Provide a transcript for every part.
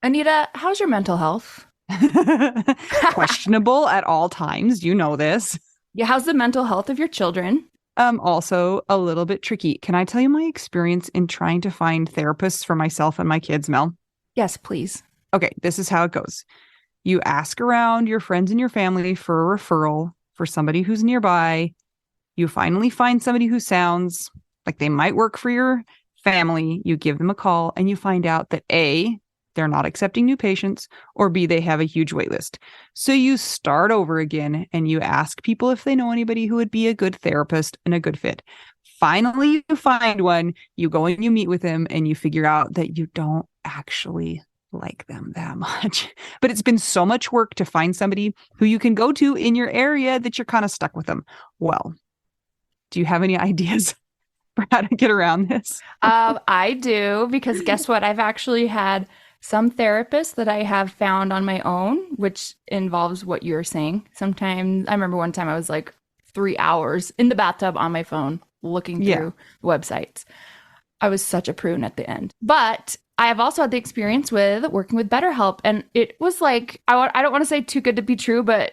Anita, how's your mental health? Questionable at all times. You know this. Yeah, how's the mental health of your children? Also a little bit tricky. Can I tell you my experience in trying to find therapists for myself and my kids, Mel? Yes, please. Okay, this is how it goes. You ask around your friends and your family for a referral for somebody who's nearby. You finally find somebody who sounds like they might work for your family. You give them a call and you find out that A, they're not accepting new patients, or B, they have a huge wait list. So you start over again and you ask people if they know anybody who would be a good therapist and a good fit. Finally, you find one, you go and you meet with them and you figure out that you don't actually like them that much. But it's been so much work to find somebody who you can go to in your area that you're kind of stuck with them. Well, do you have any ideas for how to get around this? I do, because guess what? I've actually had some therapists that I have found on my own, which involves what you're saying. Sometimes I remember one time I was like 3 hours in the bathtub on my phone looking through websites. I was such a prune at the end. But I have also had the experience with working with BetterHelp. And it was like, I don't want to say too good to be true, but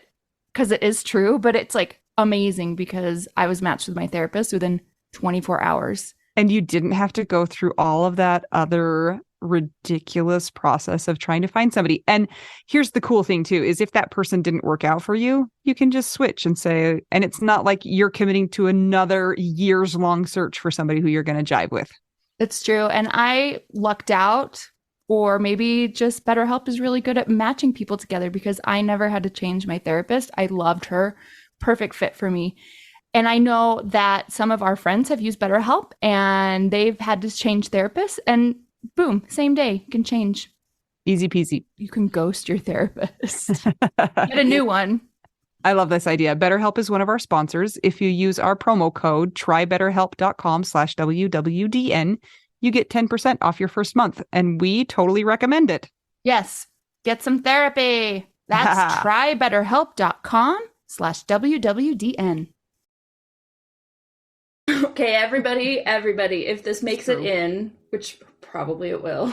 because it is true, but it's like amazing because I was matched with my therapist within 24 hours. And you didn't have to go through all of that other ridiculous process of trying to find somebody. And here's the cool thing too, is if that person didn't work out for you, you can just switch and say, and it's not like you're committing to another years long search for somebody who you're going to jive with. It's true. And I lucked out, or maybe just BetterHelp is really good at matching people together because I never had to change my therapist. I loved her. Perfect fit for me. And I know that some of our friends have used BetterHelp and they've had to change therapists, and boom, same day, you can change. Easy peasy. You can ghost your therapist. Get a new one. I love this idea. BetterHelp is one of our sponsors. If you use our promo code trybetterhelp.com/WWDN, you get 10% off your first month. And we totally recommend it. Yes. Get some therapy. That's trybetterhelp.com/WWDN. Okay, everybody, if this makes it in, which probably it will,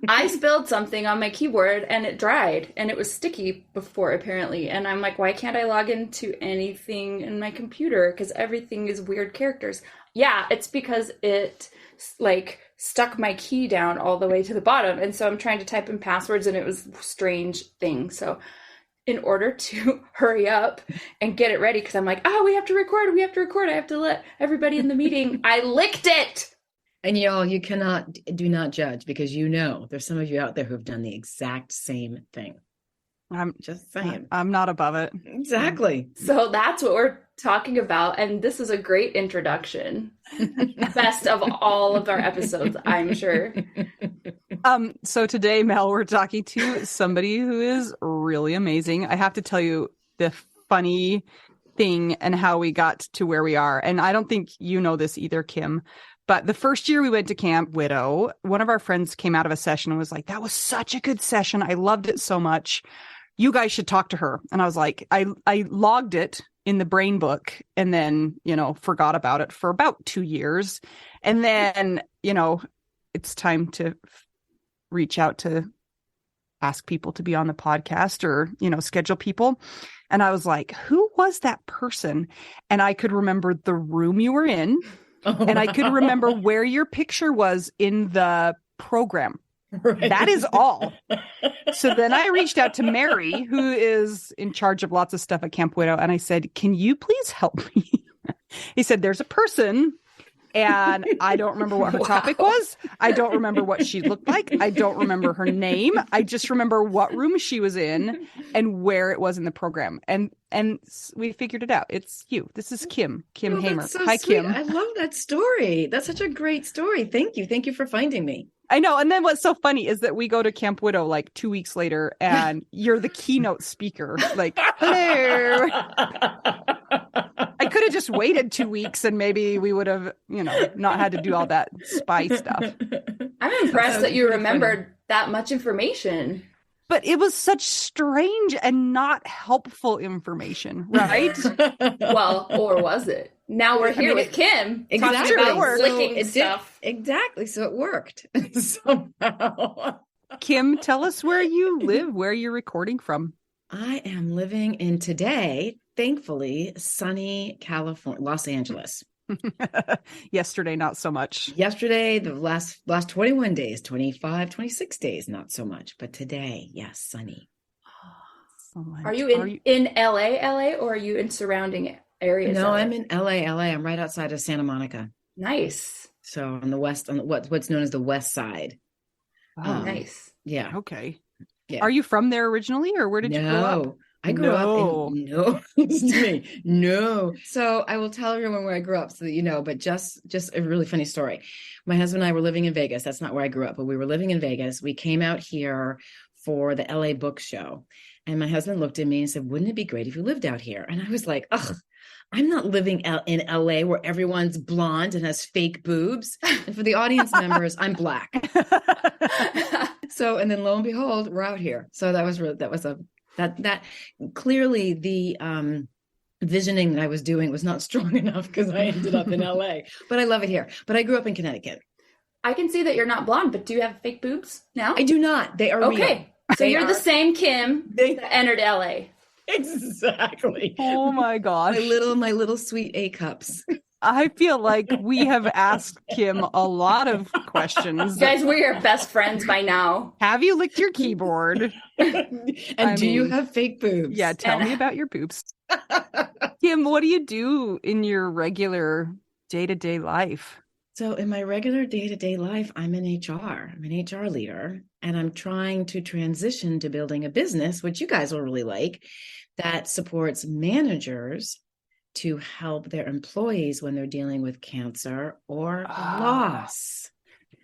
I spilled something on my keyboard and it dried and it was sticky before apparently. And I'm like, why can't I log into anything in my computer? Because everything is weird characters. Yeah, it's because it like stuck my key down all the way to the bottom. And so I'm trying to type in passwords and it was a strange thing. So in order to hurry up and get it ready, because I'm like, oh, we have to record. I have to let everybody in the meeting. I licked it. And y'all, do not judge, because there's some of you out there who've done the exact same thing. I'm just saying. I'm not above it. Exactly. So that's what we're talking about. And this is a great introduction. Best of all of our episodes, I'm sure. So today, Mel, we're talking to somebody who is really amazing. I have to tell you the funny thing and how we got to where we are. And I don't think you know this either, Kim. But the first year we went to Camp Widow, one of our friends came out of a session and was like, that was such a good session. I loved it so much. You guys should talk to her. And I was like, I logged it in the brain book and then, forgot about it for about 2 years. And then, it's time to reach out to ask people to be on the podcast or, schedule people. And I was like, who was that person? And I could remember the room you were in. And I could remember where your picture was in the program. Right. That is all. So then I reached out to Mary, who is in charge of lots of stuff at Camp Widow. And I said, can you please help me? He said, there's a person. And I don't remember what her topic was. I don't remember what she looked like. I don't remember her name. I just remember what room she was in and where it was in the program. And we figured it out. It's you. This is Kim Hamer. So Hi, sweet. Kim. I love that story. That's such a great story. Thank you. Thank you for finding me. I know. And then what's so funny is that we go to Camp Widow like 2 weeks later and you're the keynote speaker. Like, hello. I could have just waited 2 weeks and maybe we would have, not had to do all that spy stuff. I'm impressed that you remembered that much information. But it was such strange and not helpful information, right? Well, or was it? Now we're here with Kim. Exactly. Talking about licking stuff. Exactly. So it worked somehow. Kim, tell us where you live, where you're recording from. I am living in today, thankfully, sunny California, Los Angeles. Yesterday, not so much. Yesterday, the last 21 days, 25, 26 days, not so much. But today, yes, sunny. Are you in LA, or are you in surrounding areas? No, I'm in LA. I'm right outside of Santa Monica. Nice. So on the west, on what's known as the west side. Oh, nice. Yeah. Okay. Yeah. Are you from there originally, or where did you grow up? I grew up in listen to me. No. So I will tell everyone where I grew up so that you know, but just a really funny story. My husband and I were living in Vegas. That's not where I grew up, but we were living in Vegas. We came out here for the LA Book Show. And my husband looked at me and said, "Wouldn't it be great if you lived out here?" And I was like, "Ugh, I'm not living in LA where everyone's blonde and has fake boobs." And for the audience members, I'm black. So, and then lo and behold, we're out here. So that clearly the visioning that I was doing was not strong enough because I ended up in LA. But I love it here. But I grew up in Connecticut. I can see that you're not blonde, but do you have fake boobs now? I do not. They are okay. real. So you're the same Kim that entered LA. Exactly. Oh my gosh. My little sweet A cups. I feel like we have asked Kim a lot of questions. Guys, we're best friends by now. Have you licked your keyboard? And do you have fake boobs? Yeah, tell me about your boobs. Kim, what do you do in your regular day-to-day life? So in my regular day-to-day life, I'm in HR. I'm an HR leader, and I'm trying to transition to building a business, which you guys will really like, that supports managers to help their employees when they're dealing with cancer or loss.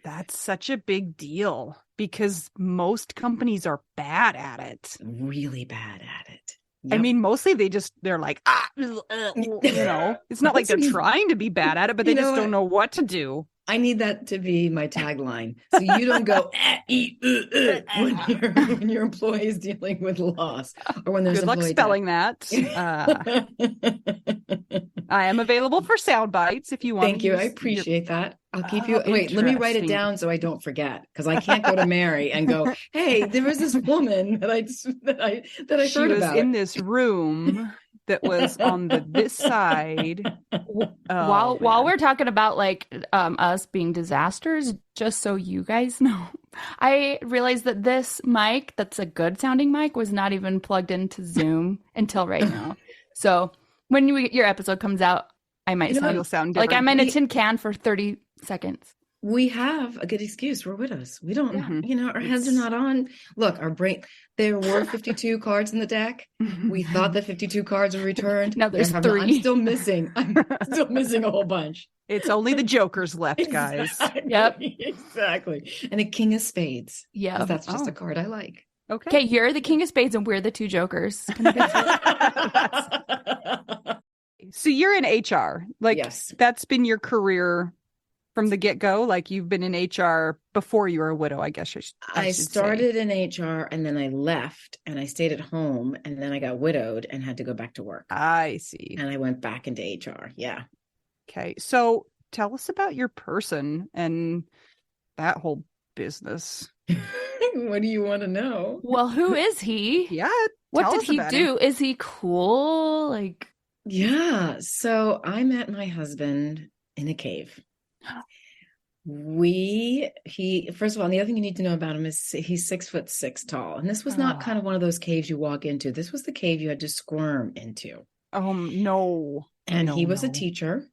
That's such a big deal because most companies are bad at it. Really bad at it. Yep. I mean, mostly they're like, you know, it's not like they're trying to be bad at it, but they just don't know what to do. I need that to be my tagline. So you don't go when your employee is dealing with loss or when there's good luck spelling that. I am available for sound bites if you want. Thank you. I appreciate that. I'll keep you. Wait, let me write it down so I don't forget because I can't go to Mary and go, "Hey, there was this woman that I she heard was about in this room." That was on this side. While we're talking about like us being disasters, just so you guys know, I realized that this mic, that's a good sounding mic, was not even plugged into Zoom until right now. So when your episode comes out, I might sound like I'm in a tin can for 30 seconds. We have a good excuse. We're widows. We don't, our heads are not on. Look, our brain, there were 52 cards in the deck. We thought the 52 cards were returned. Now there's 3. I'm still missing a whole bunch. It's only the jokers left, guys. Exactly. Yep. Exactly. And a king of spades. Yeah. That's just a card I like. Okay, you're the king of spades and we're the 2 jokers. So you're in HR. Like, yes. That's been your career from the get-go? Like you've been in HR before you were a widow, I guess I started in HR and then I left and I stayed at home and then I got widowed and had to go back to work. I see. And I went back into HR. Yeah. Okay. So tell us about your person and that whole business. What do you want to know? Well, who is he? Yeah. What did he do? Is he cool? Like, yeah. So I met my husband in a cave. First of all, the other thing you need to know about him is he's 6'6" tall. And this was not kind of one of those caves you walk into. This was the cave you had to squirm into. No. And he was a teacher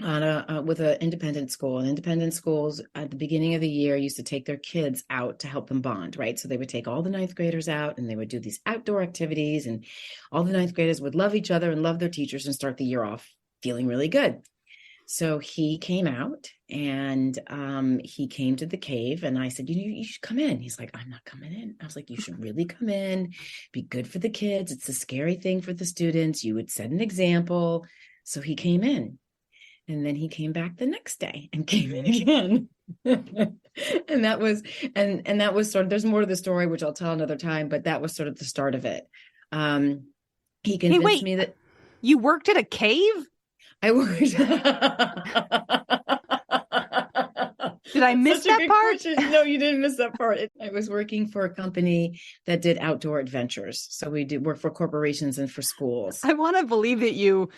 on with an independent school. And independent schools at the beginning of the year used to take their kids out to help them bond, right? So they would take all the 9th graders out and they would do these outdoor activities and all the 9th graders would love each other and love their teachers and start the year off feeling really good. So he came out and he came to the cave and I said, you should come in. He's like, I'm not coming in. I was like, you should really come in, be good for the kids. It's a scary thing for the students. You would set an example. So he came in and then he came back the next day and came in again. And that was sort of, there's more to the story, which I'll tell another time, but that was sort of the start of it. He convinced me that you worked at a cave. I worked. Did I miss Such a that good part? question. No, you didn't miss that part. I was working for a company that did outdoor adventures. So we did work for corporations and for schools. I want to believe that you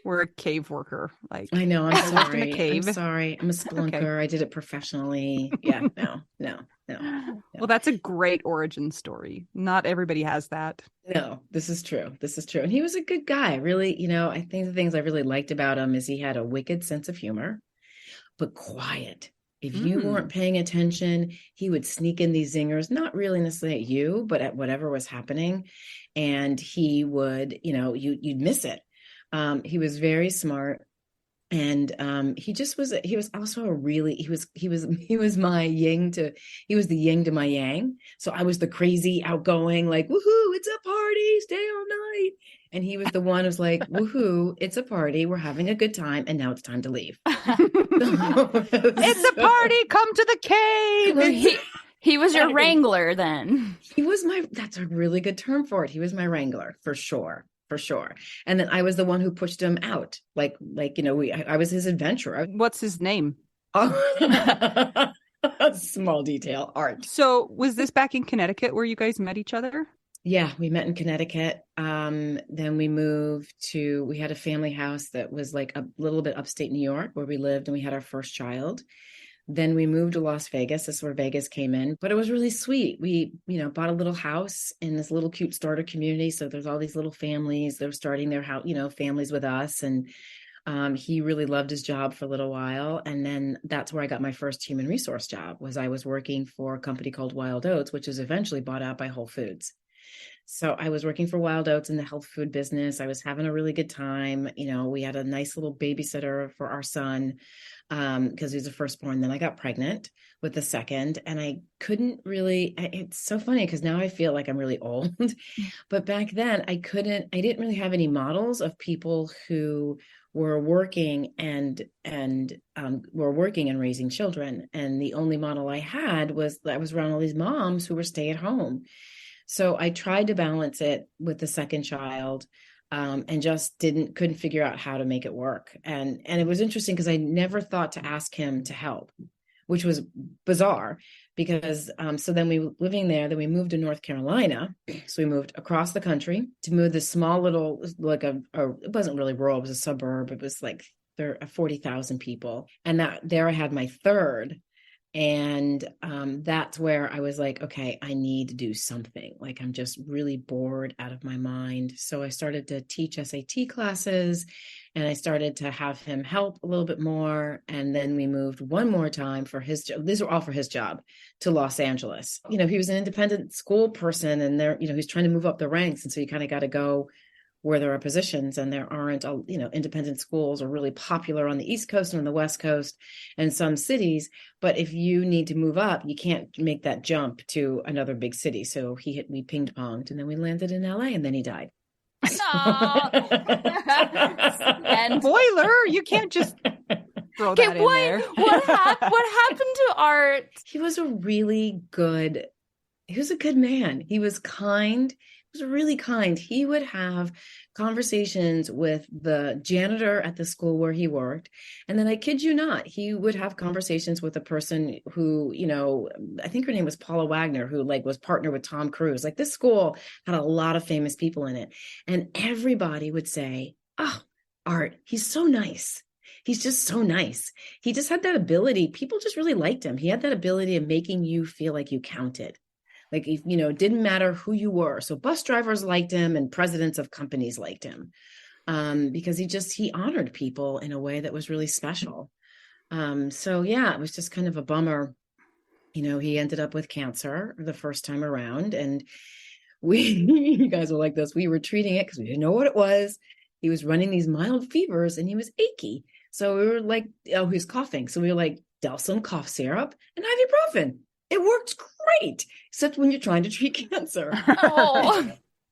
were a cave worker. Like, I know. I'm I worked in a sorry. cave. I'm sorry. I'm a spelunker. Okay. I did it professionally. Yeah. No. Well, that's a great origin story. Not everybody has that. No, this is true. This is true. And he was a good guy. Really, I think the things I really liked about him is he had a wicked sense of humor, but quiet. If you weren't paying attention, he would sneak in these zingers, not really necessarily at you, but at whatever was happening. And he would, you'd miss it. He was very smart. And he was also he was my he was the yin to my yang. So I was the crazy outgoing, like, woohoo, it's a party, stay all night. And he was the one who's like, woohoo, it's a party, we're having a good time, and now it's time to leave. It's a party, come to the cave. He was your wrangler then. That's a really good term for it. He was my wrangler, for sure. For sure. And then I was the one who pushed him out. I was his adventurer. What's his name? Small detail, Art. So was this back in Connecticut where you guys met each other? Yeah, we met in Connecticut. Then we had a family house that was like a little bit upstate New York where we lived, and we had our first child. Then we moved to Las Vegas. This is where Vegas came in, but it was really sweet. We, bought a little house in this little cute starter community. So there's all these little families that were starting their house, families with us. And he really loved his job for a little while. And then that's where I got my first human resource job. I was working for a company called Wild Oats, which was eventually bought out by Whole Foods. So I was working for Wild Oats in the health food business. I was having a really good time. We had a nice little babysitter for our son because he was the firstborn. Then I got pregnant with the second, and I couldn't really, it's so funny because now I feel like I'm really old, but back then I didn't really have any models of people who were working and were working and raising children. And the only model I had was I was around all these moms who were stay at home. So I tried to balance it with the second child, and just couldn't figure out how to make it work. And it was interesting because I never thought to ask him to help, which was bizarre because, so then then we moved to North Carolina. So we moved across the country to move this small little, it wasn't really rural, it was a suburb. It was like there are 40,000 people. And there I had my third. And that's where I was like, okay, I need to do something. Like, I'm just really bored out of my mind. So I started to teach SAT classes, and I started to have him help a little bit more. And then we moved one more time for his job. These were all for his job, to Los Angeles. He was an independent school person, and he's trying to move up the ranks. And so you kind of got to go where there are positions, and there aren't, independent schools are really popular on the East Coast and on the West Coast and some cities. But if you need to move up, you can't make that jump to another big city. So we ping ponged, and then we landed in LA, and then he died. And spoiler, you can't just throw that in there. What happened to Art? He was a good man. He was kind. He was really kind. He would have conversations with the janitor at the school where he worked. And then I kid you not, he would have conversations with a person who, I think her name was Paula Wagner, who was partnered with Tom Cruise. Like, this school had a lot of famous people in it. And everybody would say, oh, Art, he's so nice. He's just so nice. He just had that ability. People just really liked him. He had that ability of making you feel like you counted. Like, it didn't matter who you were. So bus drivers liked him, and presidents of companies liked him because he honored people in a way that was really special. So yeah, it was just kind of a bummer. He ended up with cancer the first time around, and you guys were like this. We were treating it because we didn't know what it was. He was running these mild fevers, and he was achy. So we were like, oh, he's coughing. So we were like, Delsym cough syrup and ibuprofen. It worked great, except when you're trying to treat cancer. Oh.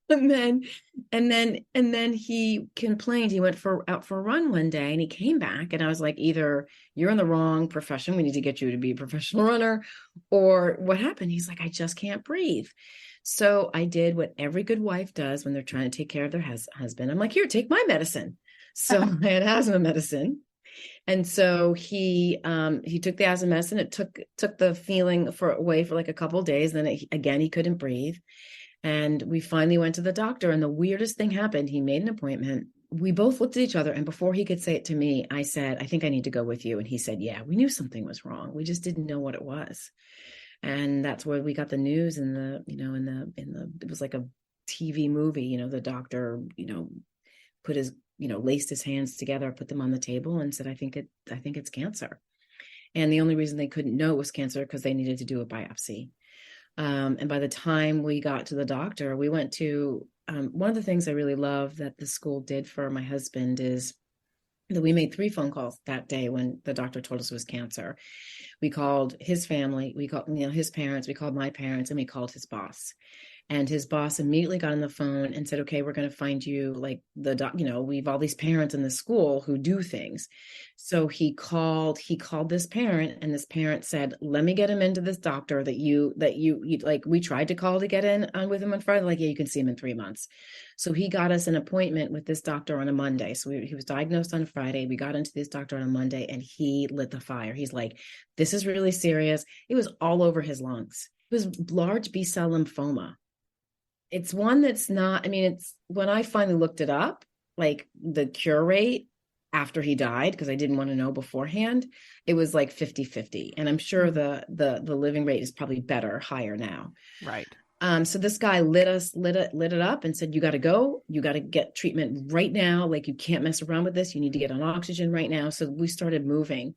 and then he complained. He went out for a run one day, and he came back, and I was like, either you're in the wrong profession, we need to get you to be a professional runner, or what happened? He's like, I just can't breathe. So I did what every good wife does when they're trying to take care of their husband. I'm like, here, take my medicine. So I had asthma medicine. And so he took the asthma medicine. It took the feeling away for like a couple of days. Then again, he couldn't breathe. And we finally went to the doctor, and the weirdest thing happened. He made an appointment. We both looked at each other, and before he could say it to me, I said, I think I need to go with you. And he said, yeah, we knew something was wrong. We just didn't know what it was. And that's where we got the news it was like a TV movie, the doctor, put his, laced his hands together, put them on the table and said, I think it's cancer. And the only reason they couldn't know it was cancer because they needed to do a biopsy. And by the time we got to the doctor, we went to, one of the things I really love that the school did for my husband is that we made 3 phone calls that day when the doctor told us it was cancer. We called his family, we called, his parents, we called my parents, and we called his boss. And his boss immediately got on the phone and said, okay, we're going to find you like we've all these parents in the school who do things. So he called this parent, and this parent said, let me get him into this doctor that you like, we tried to call to get in with him on Friday. Like, yeah, you can see him in 3 months. So he got us an appointment with this doctor on a Monday. So he was diagnosed on Friday. We got into this doctor on a Monday, and he lit the fire. He's like, this is really serious. It was all over his lungs. It was large B-cell lymphoma. It's one that's not, it's when I finally looked it up, like the cure rate after he died, because I didn't want to know beforehand, it was like 50-50. And I'm sure the living rate is probably higher now. Right. So this guy lit it up and said, you got to go, you got to get treatment right now. Like, you can't mess around with this. You need to get on oxygen right now. So we started moving.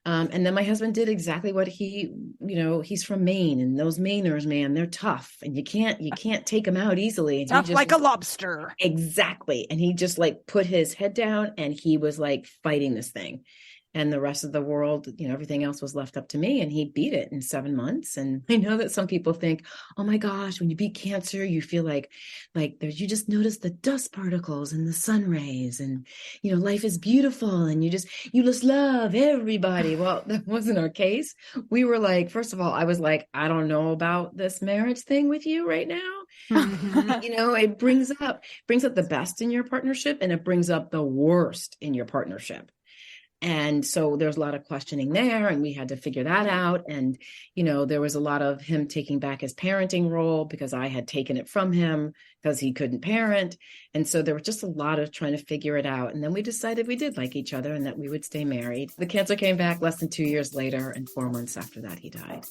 And then my husband did exactly what he's from Maine, and those Mainers, man, they're tough, and you can't take them out easily. And tough like a lobster. Exactly. And he just like put his head down, and he was like fighting this thing. And the rest of the world, everything else was left up to me, and he beat it in 7 months. And I know that some people think, oh my gosh, when you beat cancer, you feel like you just notice the dust particles and the sun rays, and, life is beautiful, and you just love everybody. Well, that wasn't our case. We were like, first of all, I was like, I don't know about this marriage thing with you right now. It brings up the best in your partnership, and it brings up the worst in your partnership. And so there's a lot of questioning there, and we had to figure that out. And, there was a lot of him taking back his parenting role because I had taken it from him because he couldn't parent. And so there was just a lot of trying to figure it out. And then we decided we did like each other and that we would stay married. The cancer came back less than 2 years later, and 4 months after that, he died.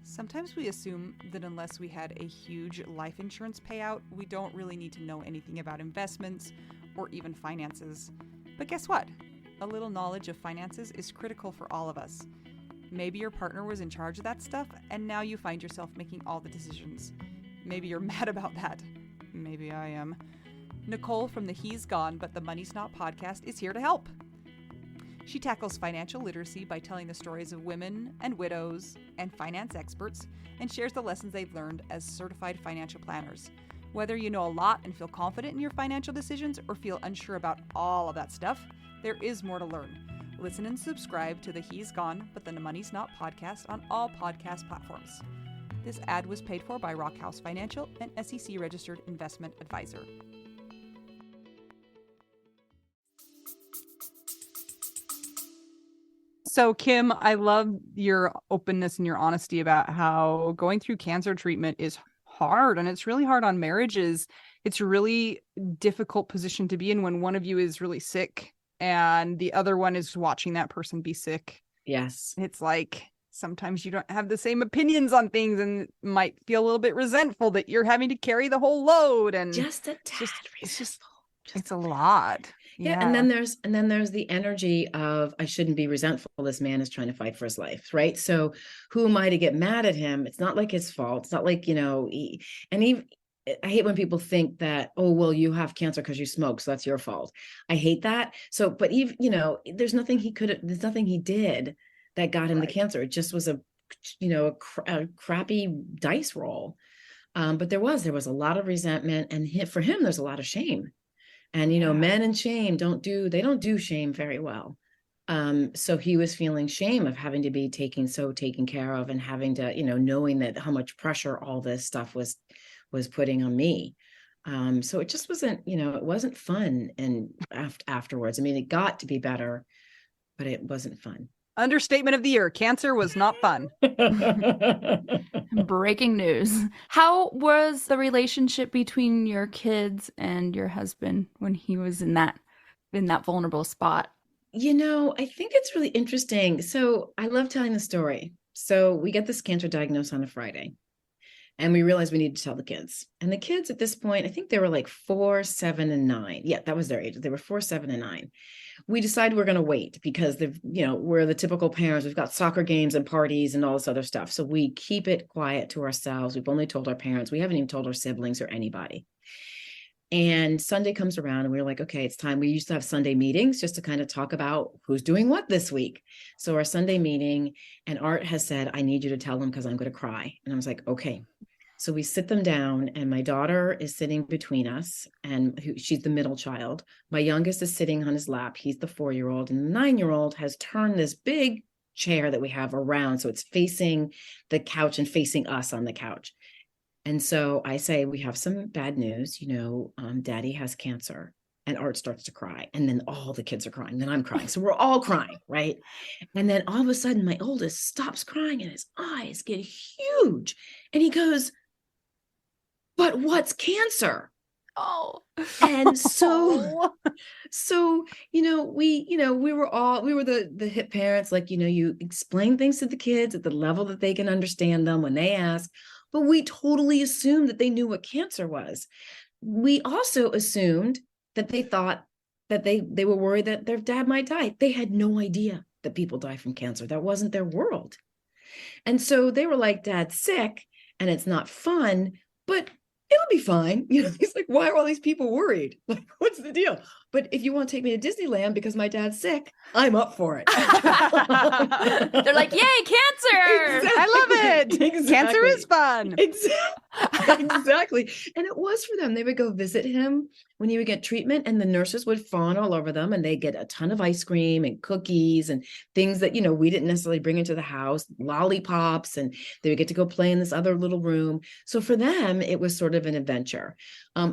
Sometimes we assume that unless we had a huge life insurance payout, we don't really need to know anything about investments or even finances. But guess what? A little knowledge of finances is critical for all of us. Maybe your partner was in charge of that stuff, and now you find yourself making all the decisions. Maybe you're mad about that. Maybe I am. Nicole from the He's Gone But the Money's Not podcast is here to help. She tackles financial literacy by telling the stories of women and widows and finance experts, and shares the lessons they've learned as certified financial planners. Whether you know a lot and feel confident in your financial decisions or feel unsure about all of that stuff, there is more to learn. Listen and subscribe to the He's Gone But the Money's Not podcast on all podcast platforms. This ad was paid for by Rockhouse Financial, an SEC-registered investment advisor. So, Kim, I love your openness and your honesty about how going through cancer treatment is hard, and it's really hard on marriages. It's a really difficult position to be in when one of you is really sick and the other one is watching that person be sick. Yes. It's like sometimes you don't have the same opinions on things and might feel a little bit resentful that you're having to carry the whole load. And just a tad resentful. It's a lot. Yeah. And then there's the energy of, I shouldn't be resentful. This man is trying to fight for his life. Right. So who am I to get mad at him? It's not like his fault. It's not like, I hate when people think that, oh, well, you have cancer because you smoke, so that's your fault. I hate that. So, but even, there's nothing he did that got him the cancer. It just was a crappy dice roll. But there was a lot of resentment, and for him, there's a lot of shame. And, men and shame don't do shame very well. So he was feeling shame of having to be taken care of, and having to, knowing that how much pressure all this stuff was was putting on me. So it just wasn't, it wasn't fun. And afterwards, I mean, it got to be better, but it wasn't fun. Understatement of the year. Cancer was not fun. Breaking news. How was the relationship between your kids and your husband when he was in that vulnerable spot? I think it's really interesting. So I love telling the story. So we get this cancer diagnosis on a Friday, and we realized we needed to tell the kids. And the kids at this point, I think they were like 4, 7, and 9. Yeah, that was their age. They were 4, 7, and 9. We decided we're going to wait because we're the typical parents. We've got soccer games and parties and all this other stuff. So we keep it quiet to ourselves. We've only told our parents. We haven't even told our siblings or anybody. And Sunday comes around and we were like, okay, it's time. We used to have Sunday meetings just to kind of talk about who's doing what this week. So our Sunday meeting, and Art has said, I need you to tell them because I'm going to cry. And I was like, okay. So we sit them down, and my daughter is sitting between us, and she's the middle child. My youngest is sitting on his lap. He's the 4-year-old, and the 9-year-old has turned this big chair that we have around. So it's facing the couch and facing us on the couch. And so I say, we have some bad news, Daddy has cancer. And Art starts to cry. And then all the kids are crying. Then I'm crying. So we're all crying, right? And then all of a sudden, my oldest stops crying and his eyes get huge. And he goes, but what's cancer? Oh. And so we were the hip parents, like, you explain things to the kids at the level that they can understand them when they ask. But we totally assumed that they knew what cancer was. We also assumed that they thought that they were worried that their dad might die. They had no idea that people die from cancer. That wasn't their world. And so they were like, Dad's sick and it's not fun, but it'll be fine. He's like, why are all these people worried? Like, what's the deal? But if you want to take me to Disneyland because my dad's sick, I'm up for it. They're like, yay, cancer. Exactly. I love it. Exactly. Cancer is fun. Exactly. And it was for them. They would go visit him when he would get treatment, and the nurses would fawn all over them, and they'd get a ton of ice cream and cookies and things that, we didn't necessarily bring into the house, lollipops, and they would get to go play in this other little room. So for them, it was sort of an adventure.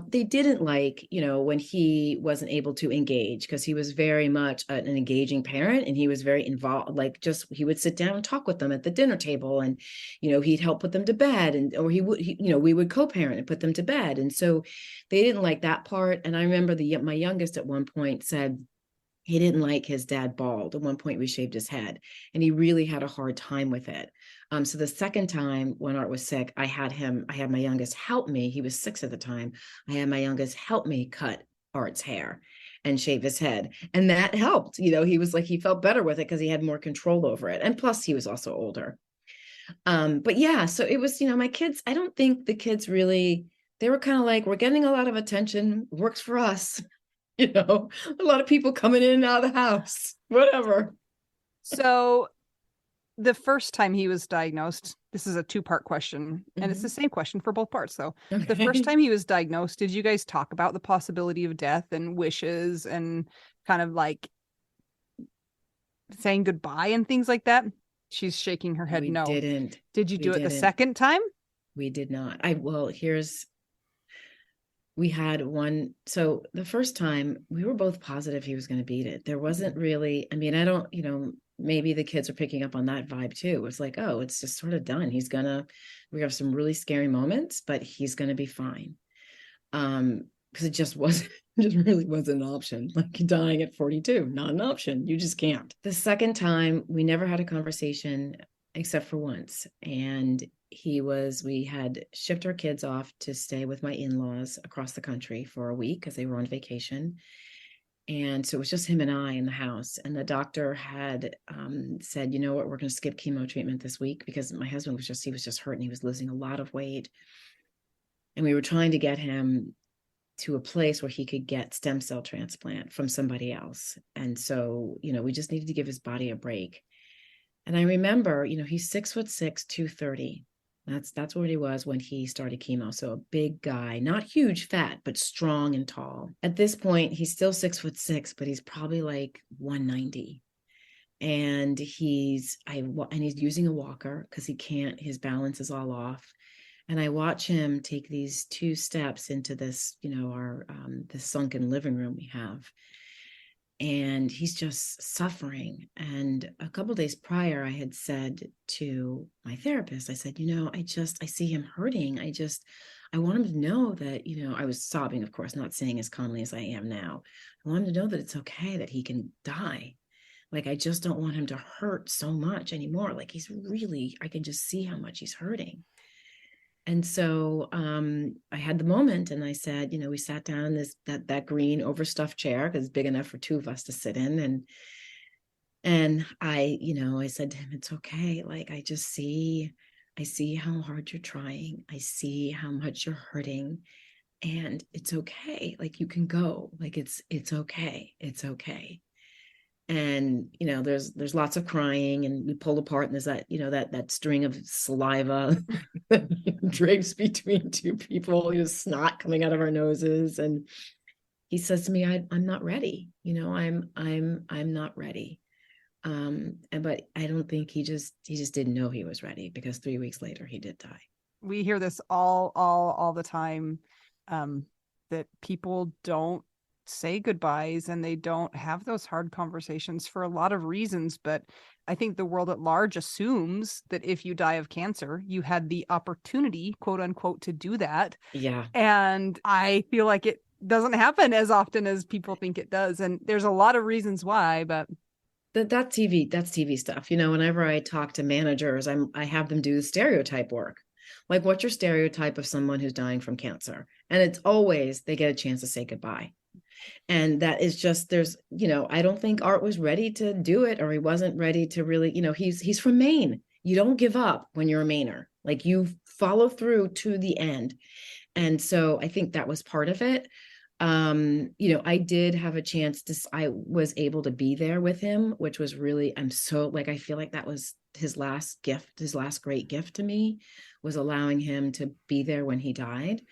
They didn't like, when he wasn't able to engage, because he was very much an engaging parent, and he was very involved. Like, he would sit down and talk with them at the dinner table, and he'd help put them to bed, or we would co-parent and put them to bed. And so they didn't like that part. And I remember my youngest at one point said he didn't like his dad bald. At one point we shaved his head, and he really had a hard time with it. So the second time when Art was sick, I had my youngest help me. He was 6 at the time. I had my youngest help me cut Art's hair and shave his head. And that helped. He was like, he felt better with it because he had more control over it. And plus he was also older. But yeah, so it was, my kids, I don't think the kids really, they were kind of like, we're getting a lot of attention, works for us. A lot of people coming in and out of the house, whatever. So the first time he was diagnosed, this is a 2-part question, and it's the same question for both parts. So the first time he was diagnosed, did you guys talk about the possibility of death and wishes and kind of like saying goodbye and things like that? She's shaking her head. We no. didn't. Did you do it the second time? We did not. We had one. So the first time we were both positive he was going to beat it. There wasn't really, I mean, I don't, maybe the kids are picking up on that vibe too. It's like, oh, it's just sort of done. We have some really scary moments, but he's going to be fine. Because it just really wasn't an option. Like dying at 42, not an option. You just can't. The second time we never had a conversation except for once. And we had shipped our kids off to stay with my in-laws across the country for a week because they were on vacation. And so it was just him and I in the house. And the doctor had said, you know what, we're going to skip chemo treatment this week because my husband was just hurt and he was losing a lot of weight. And we were trying to get him to a place where he could get stem cell transplant from somebody else. And so, we just needed to give his body a break. And I remember, he's 6'6", 230. That's what he was when he started chemo. So a big guy, not huge, fat, but strong and tall. At this point, he's still 6'6", but he's probably like 190. And he's using a walker because his balance is all off. And I watch him take these 2 steps into this, our this sunken living room we have. And he's just suffering. And a couple of days prior, I had said to my therapist, I said, I see him hurting. I want him to know that, I was sobbing, of course, not saying as calmly as I am now. I want him to know that it's okay, that he can die. Like, I just don't want him to hurt so much anymore. Like, I can just see how much he's hurting. And so I had the moment, and I said, we sat down in that green overstuffed chair, because it's big enough for 2 of us to sit in. And I said to him, it's okay. Like, I see how hard you're trying. I see how much you're hurting, and it's okay. Like, you can go. Like, it's okay. It's okay. And there's lots of crying, and we pull apart, and there's that string of saliva that drapes between 2 people, snot coming out of our noses. And he says to me, I'm not ready. I'm not ready. But I don't think he just didn't know he was ready, because 3 weeks later he did die. We hear this all the time, that people don't say goodbyes, and they don't have those hard conversations for a lot of reasons. But I think the world at large assumes that if you die of cancer, you had the opportunity, quote unquote, to do that. Yeah. And I feel like it doesn't happen as often as people think it does. And there's a lot of reasons why, but that's TV stuff. Whenever I talk to managers, I have them do the stereotype work. Like, what's your stereotype of someone who's dying from cancer? And it's always they get a chance to say goodbye. And that is just, I don't think Art was ready to do it, or he wasn't ready to really, he's from Maine. You don't give up when you're a Mainer. Like, you follow through to the end. And so I think that was part of it. I did have a chance I was able to be there with him, which was really, I feel like that was his last gift, his last great gift to me, was allowing him to be there when he died.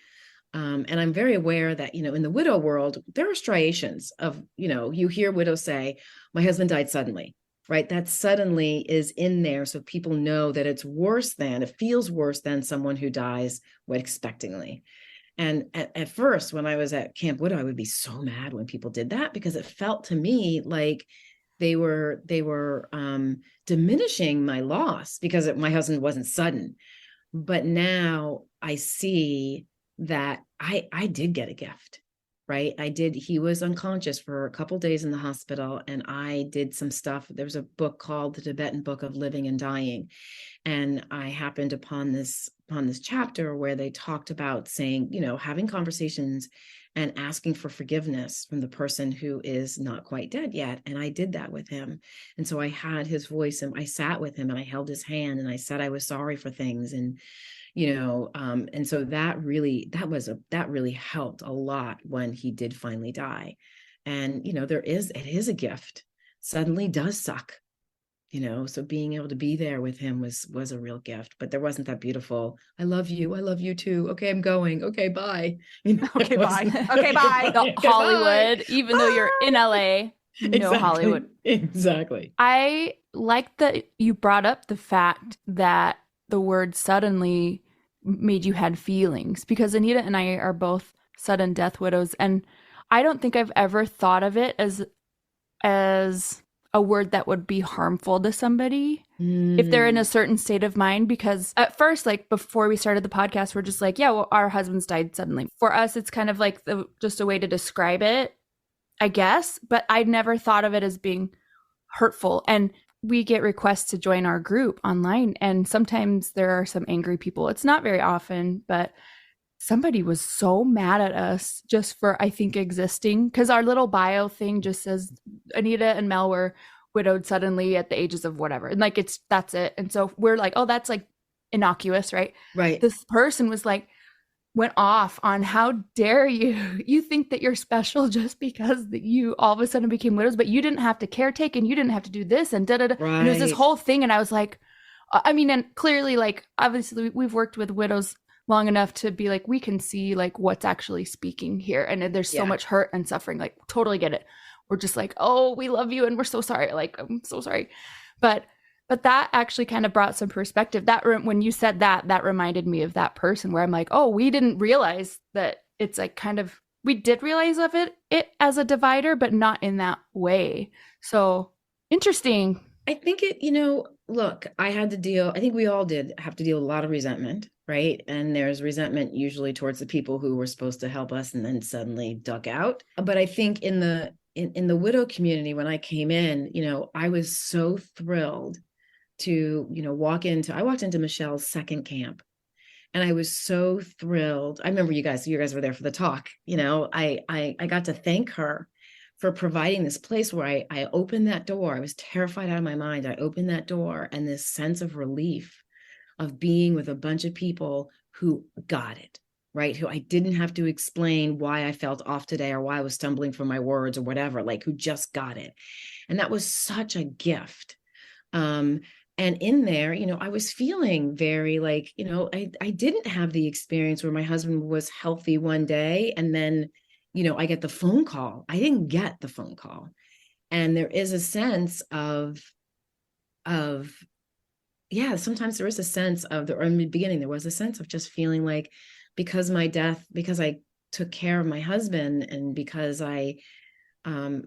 And I'm very aware that, in the widow world, there are striations of, you hear widows say, my husband died suddenly, right? That suddenly is in there. So people know that it feels worse than someone who dies expectingly. And at first, when I was at Camp Widow, I would be so mad when people did that, because it felt to me like they were diminishing my loss, because my husband wasn't sudden. But now I see that I did get a gift, right? I did. He was unconscious for a couple of days in the hospital, and I did some stuff. There was a book called The Tibetan Book of Living and Dying. And I happened upon this chapter where they talked about saying, having conversations and asking for forgiveness from the person who is not quite dead yet. And I did that with him. And so I had his voice, and I sat with him, and I held his hand, and I said I was sorry for things. And and so that really helped a lot when he did finally die. And it is a gift. Suddenly does suck, so being able to be there with him was a real gift. But there wasn't that beautiful, I love you too, okay, I'm going, okay, bye. Okay, bye. Okay, bye. Hollywood, even though you're in LA. No, exactly. Hollywood. Exactly. I like that you brought up the fact that the word suddenly made you had feelings, because Anita and I are both sudden death widows, and I don't think I've ever thought of it as a word that would be harmful to somebody if they're in a certain state of mind. Because at first, like before we started the podcast, we're just like, yeah, well, our husbands died suddenly. For us, it's kind of like just a way to describe it, I guess. But I'd never thought of it as being hurtful. And we get requests to join our group online, and sometimes there are some angry people. It's not very often, but somebody was so mad at us just for, I think, existing, because our little bio thing just says Anita and Mel were widowed suddenly at the ages of whatever. And like, that's it. And so we're like, oh, that's like innocuous, right? Right. This person was like, went off on, how dare you think that you're special just because that you all of a sudden became widows, but you didn't have to caretake, and you didn't have to do this, and da-da-da. Right. And it was this whole thing. And I was like, I mean, and clearly, like, obviously we've worked with widows long enough to be like, we can see like what's actually speaking here. And there's so much hurt and suffering, like totally get it. We're just like, oh, we love you and we're so sorry. Like, I'm so sorry. But But that actually kind of brought some perspective. When you said that, that reminded me of that person where I'm like, oh, we didn't realize that it's like kind of, we did realize of it as a divider, but not in that way. So interesting. I think look, I think we all did have to deal with a lot of resentment, right? And there's resentment usually towards the people who were supposed to help us and then suddenly duck out. But I think in the widow community, when I came in, I was so thrilled to, walk into Michelle's second camp. And I was so thrilled. I remember you guys were there for the talk. I got to thank her for providing this place where I opened that door. I was terrified out of my mind. I opened that door, and this sense of relief of being with a bunch of people who got it, right? Who I didn't have to explain why I felt off today or why I was stumbling for my words or whatever, like who just got it. And that was such a gift. And in there, I was feeling very like, I didn't have the experience where my husband was healthy one day and then, I get the phone call. I didn't get the phone call. And there is a sense of, yeah, sometimes there is a sense of or in the beginning, there was a sense of just feeling like because I took care of my husband and because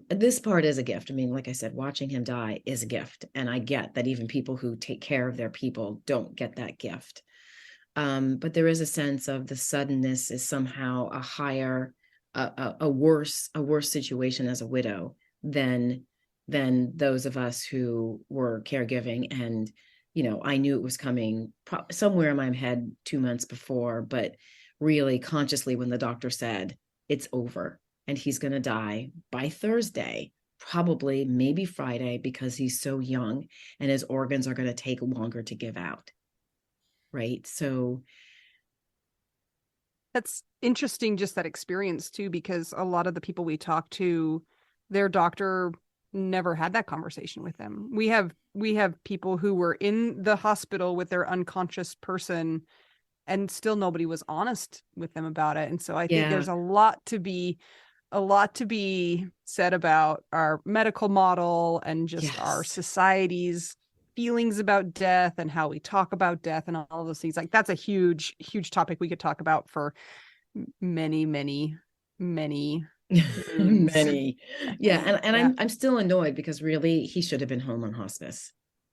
this part is a gift. I mean, like I said, watching him die is a gift. And I get that even people who take care of their people don't get that gift. But there is a sense of the suddenness is somehow a worse situation as a widow than those of us who were caregiving. And, I knew it was coming somewhere in my head 2 months before, but really consciously when the doctor said it's over and he's going to die by Thursday, probably maybe Friday, because he's so young and his organs are going to take longer to give out. Right. So that's interesting, just that experience too, because a lot of the people we talk to, their doctor never had that conversation with them. We have people who were in the hospital with their unconscious person and still nobody was honest with them about it. And so I think there's a lot to be said about our medical model and just our society's feelings about death and how we talk about death and all those things. Like that's a huge topic we could talk about for many many. Yeah. And I'm still annoyed because really he should have been home on hospice.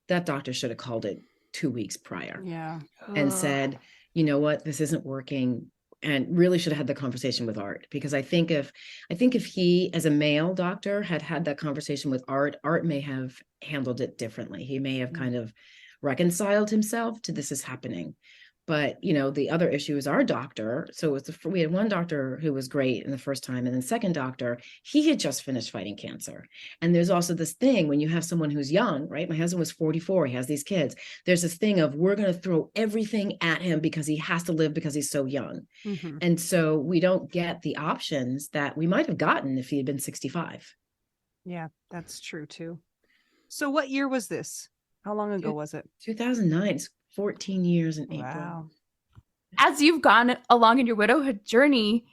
That doctor should have called it 2 weeks prior. Yeah. And said, you know what, this isn't working. And really should have had the conversation with Art, because I think if he, as a male doctor, had that conversation with Art may have handled it differently. He may have kind of reconciled himself to this is happening. But, the other issue is our doctor. So we had one doctor who was great in the first time. And then second doctor, he had just finished fighting cancer. And there's also this thing when you have someone who's young, right? My husband was 44. He has these kids. There's this thing of we're going to throw everything at him because he has to live because he's so young. Mm-hmm. And so we don't get the options that we might have gotten if he had been 65. Yeah, that's true too. So what year was this? How long ago was it? 2009. It's 14 years in April. Wow. As you've gone along in your widowhood journey,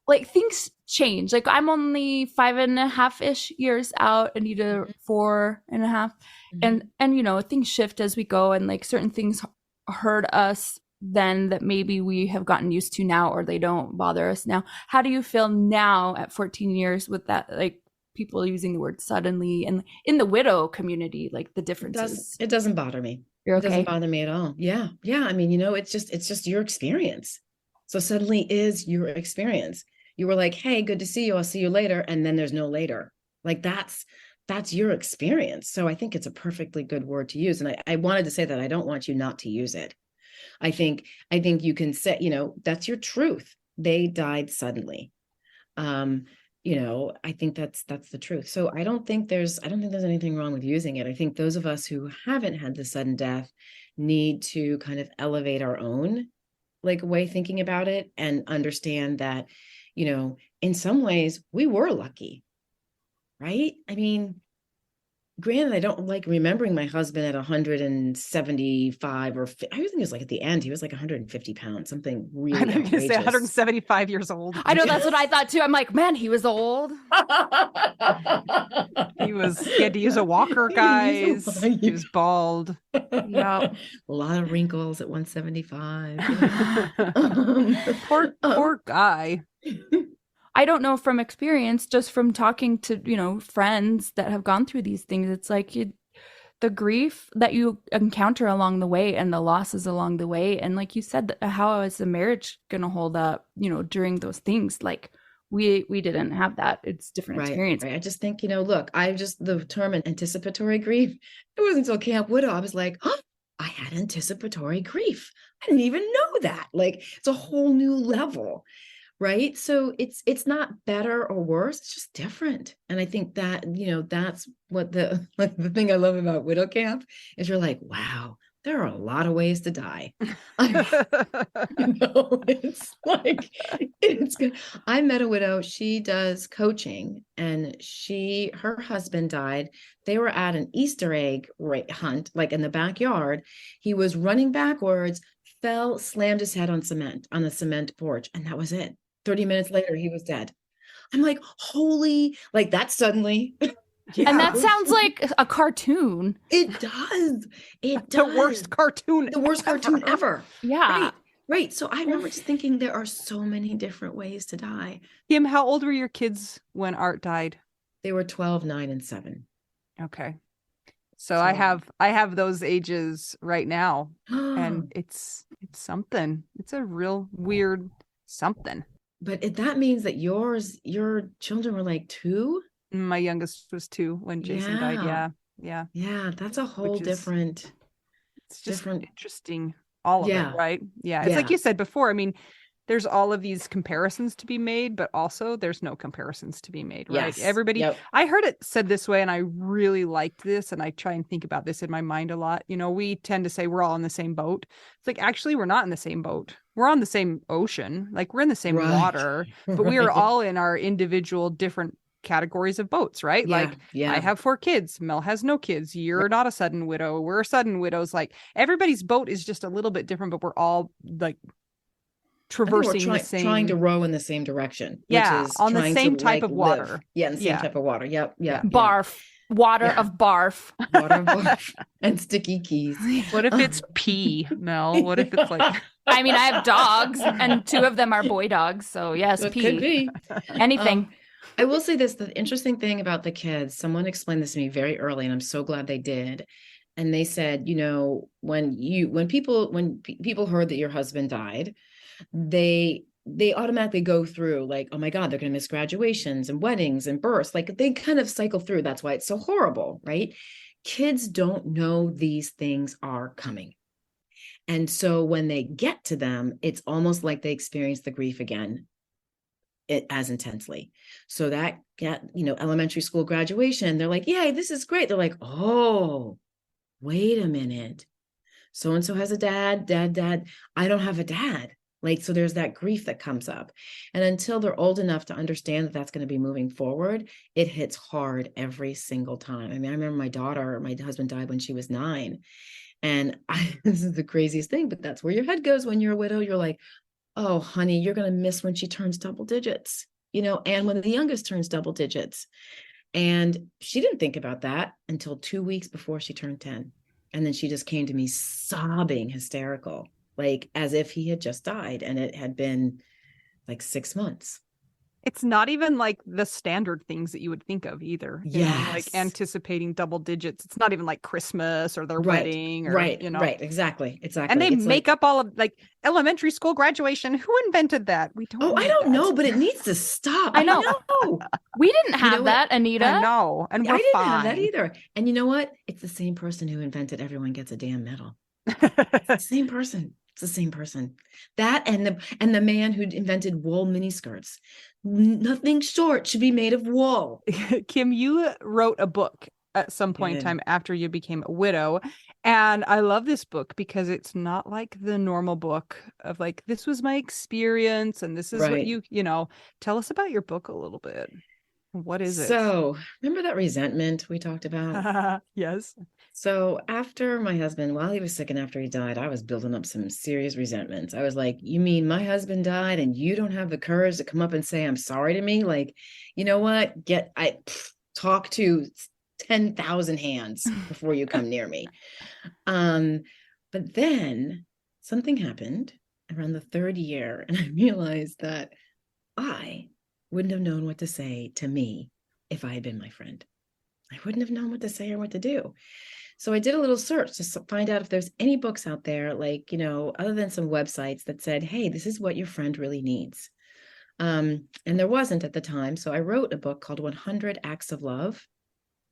like things change. Like I'm only 5.5-ish years out, and you did 4.5. Mm-hmm. And things shift as we go, and like certain things hurt us then that maybe we have gotten used to now, or they don't bother us now. How do you feel now at 14 years with that, like people using the word suddenly, and in the widow community, like the differences? It doesn't bother me. You're okay? It doesn't bother me at all. Yeah. I mean, it's just your experience. So suddenly is your experience. You were like, hey, good to see you. I'll see you later. And then there's no later. Like that's your experience. So I think it's a perfectly good word to use. And I wanted to say that I don't want you not to use it. I think you can say, that's your truth. They died suddenly. I think that's the truth. So I don't think there's anything wrong with using it. I think those of us who haven't had the sudden death need to kind of elevate our own way thinking about it and understand that, in some ways we were lucky, right? I mean, granted, I don't like remembering my husband at 175 or I think it was like at the end, he was like 150 pounds, something I really was going to say outrageous. 175 years old. I know, that's what I thought too. I'm like, man, he was old. He had to use a walker, guys. He was bald. Yeah. A lot of wrinkles at 175. Poor guy. I don't know from experience, just from talking to, you know, friends that have gone through these things. It's like the grief that you encounter along the way and the losses along the way. And like you said, how is the marriage going to hold up, you know, during those things? Like we didn't have that. It's different experience. Right. I just think, you know, look, the term anticipatory grief, it wasn't until Camp Widow, I was like, oh, I had anticipatory grief. I didn't even know that. Like, it's a whole new level. Right. So it's not better or worse. It's just different. And I think that, you know, that's what the thing I love about Widow Camp is you're like, wow, there are a lot of ways to die. You know, it's like, it's good. I met a widow. She does coaching and her husband died. They were at an Easter egg hunt, like in the backyard. He was running backwards, fell, slammed his head on the cement porch. And that was it. 30 minutes later, he was dead. I'm like, holy, like that suddenly. Yeah. And that sounds like a cartoon. It does. It The does. worst cartoon. The worst cartoon ever. Yeah. Right. So I remember just thinking there are so many different ways to die. Kim, how old were your kids when Art died? They were 12, 9, and 7. Okay. So I have those ages right now. And it's something. It's a real weird something. But that means that your children were like 2? My youngest was 2 when Jason died. Yeah. Yeah, that's a whole different. It's just different. Interesting. All of it, right? Yeah. It's like you said before. I mean, there's all of these comparisons to be made, but also there's no comparisons to be made, right? Yes. Everybody, Yep. I heard it said this way, and I really liked this, and I try and think about this in my mind a lot. You know, we tend to say we're all in the same boat. It's like, actually, we're not in the same boat. We're on the same ocean. Like, we're in the same water, but we are all in our individual different categories of boats, right? I have 4 kids. Mel has no kids. You're not a sudden widow. We're sudden widows. Like, everybody's boat is just a little bit different, but we're all like traversing the same, trying to row in the same direction. Yeah, which is on the same type of water. Live. Yeah, in the same type of water. Yep. Barf. Water of barf. Water of barf and sticky keys. What if it's pee, Mel? What if it's like? I mean, I have dogs, and 2 of them are boy dogs. So yes, it pee. could be Anything. I will say this: the interesting thing about the kids. Someone explained this to me very early, and I'm so glad they did. And they said, you know, when people heard that your husband died, they automatically go through like, oh my God, they're going to miss graduations and weddings and births. Like they kind of cycle through. That's why it's so horrible, right? Kids don't know these things are coming. And so when they get to them, it's almost like they experience the grief again as intensely. So that, elementary school graduation, they're like, yay, this is great. They're like, oh, wait a minute. So-and-so has a dad, I don't have a dad. Like, so there's that grief that comes up. And until they're old enough to understand that that's going to be moving forward, it hits hard every single time. I mean, I remember my husband died when she was 9. And this is the craziest thing, but that's where your head goes when you're a widow. You're like, oh, honey, you're going to miss when she turns double digits, and when the youngest turns double digits. And she didn't think about that until 2 weeks before she turned 10. And then she just came to me sobbing, hysterical, like as if he had just died and it had been like 6 months. It's not even like the standard things that you would think of either. Yeah, like anticipating double digits. It's not even like Christmas or their wedding, or right, exactly. And they make up all of like elementary school graduation. Who invented that? We don't. Oh, I don't know, but it needs to stop. I know. We didn't have that, Anita. I know, and I didn't have that either. And you know what? It's the same person who invented everyone gets a damn medal. It's the same person. It's the same person. That and the man who invented wool miniskirts. Nothing short should be made of wool. Kim, you wrote a book at some point in time after you became a widow. And I love this book because it's not like the normal book of like, this was my experience and this is what you tell us about your book a little bit. What is it? So remember that resentment we talked about? Yes. So after my husband, while he was sick and after he died, I was building up some serious resentments. I was like, you mean my husband died and you don't have the courage to come up and say, I'm sorry to me? Like, you know what? Talk to 10,000 hands before you come near me. But then something happened around the third year, and I realized that I wouldn't have known what to say to me if I had been my friend. I wouldn't have known what to say or what to do. So I did a little search to find out if there's any books out there, like, other than some websites that said, hey, this is what your friend really needs. And there wasn't at the time. So I wrote a book called 100 Acts of Love,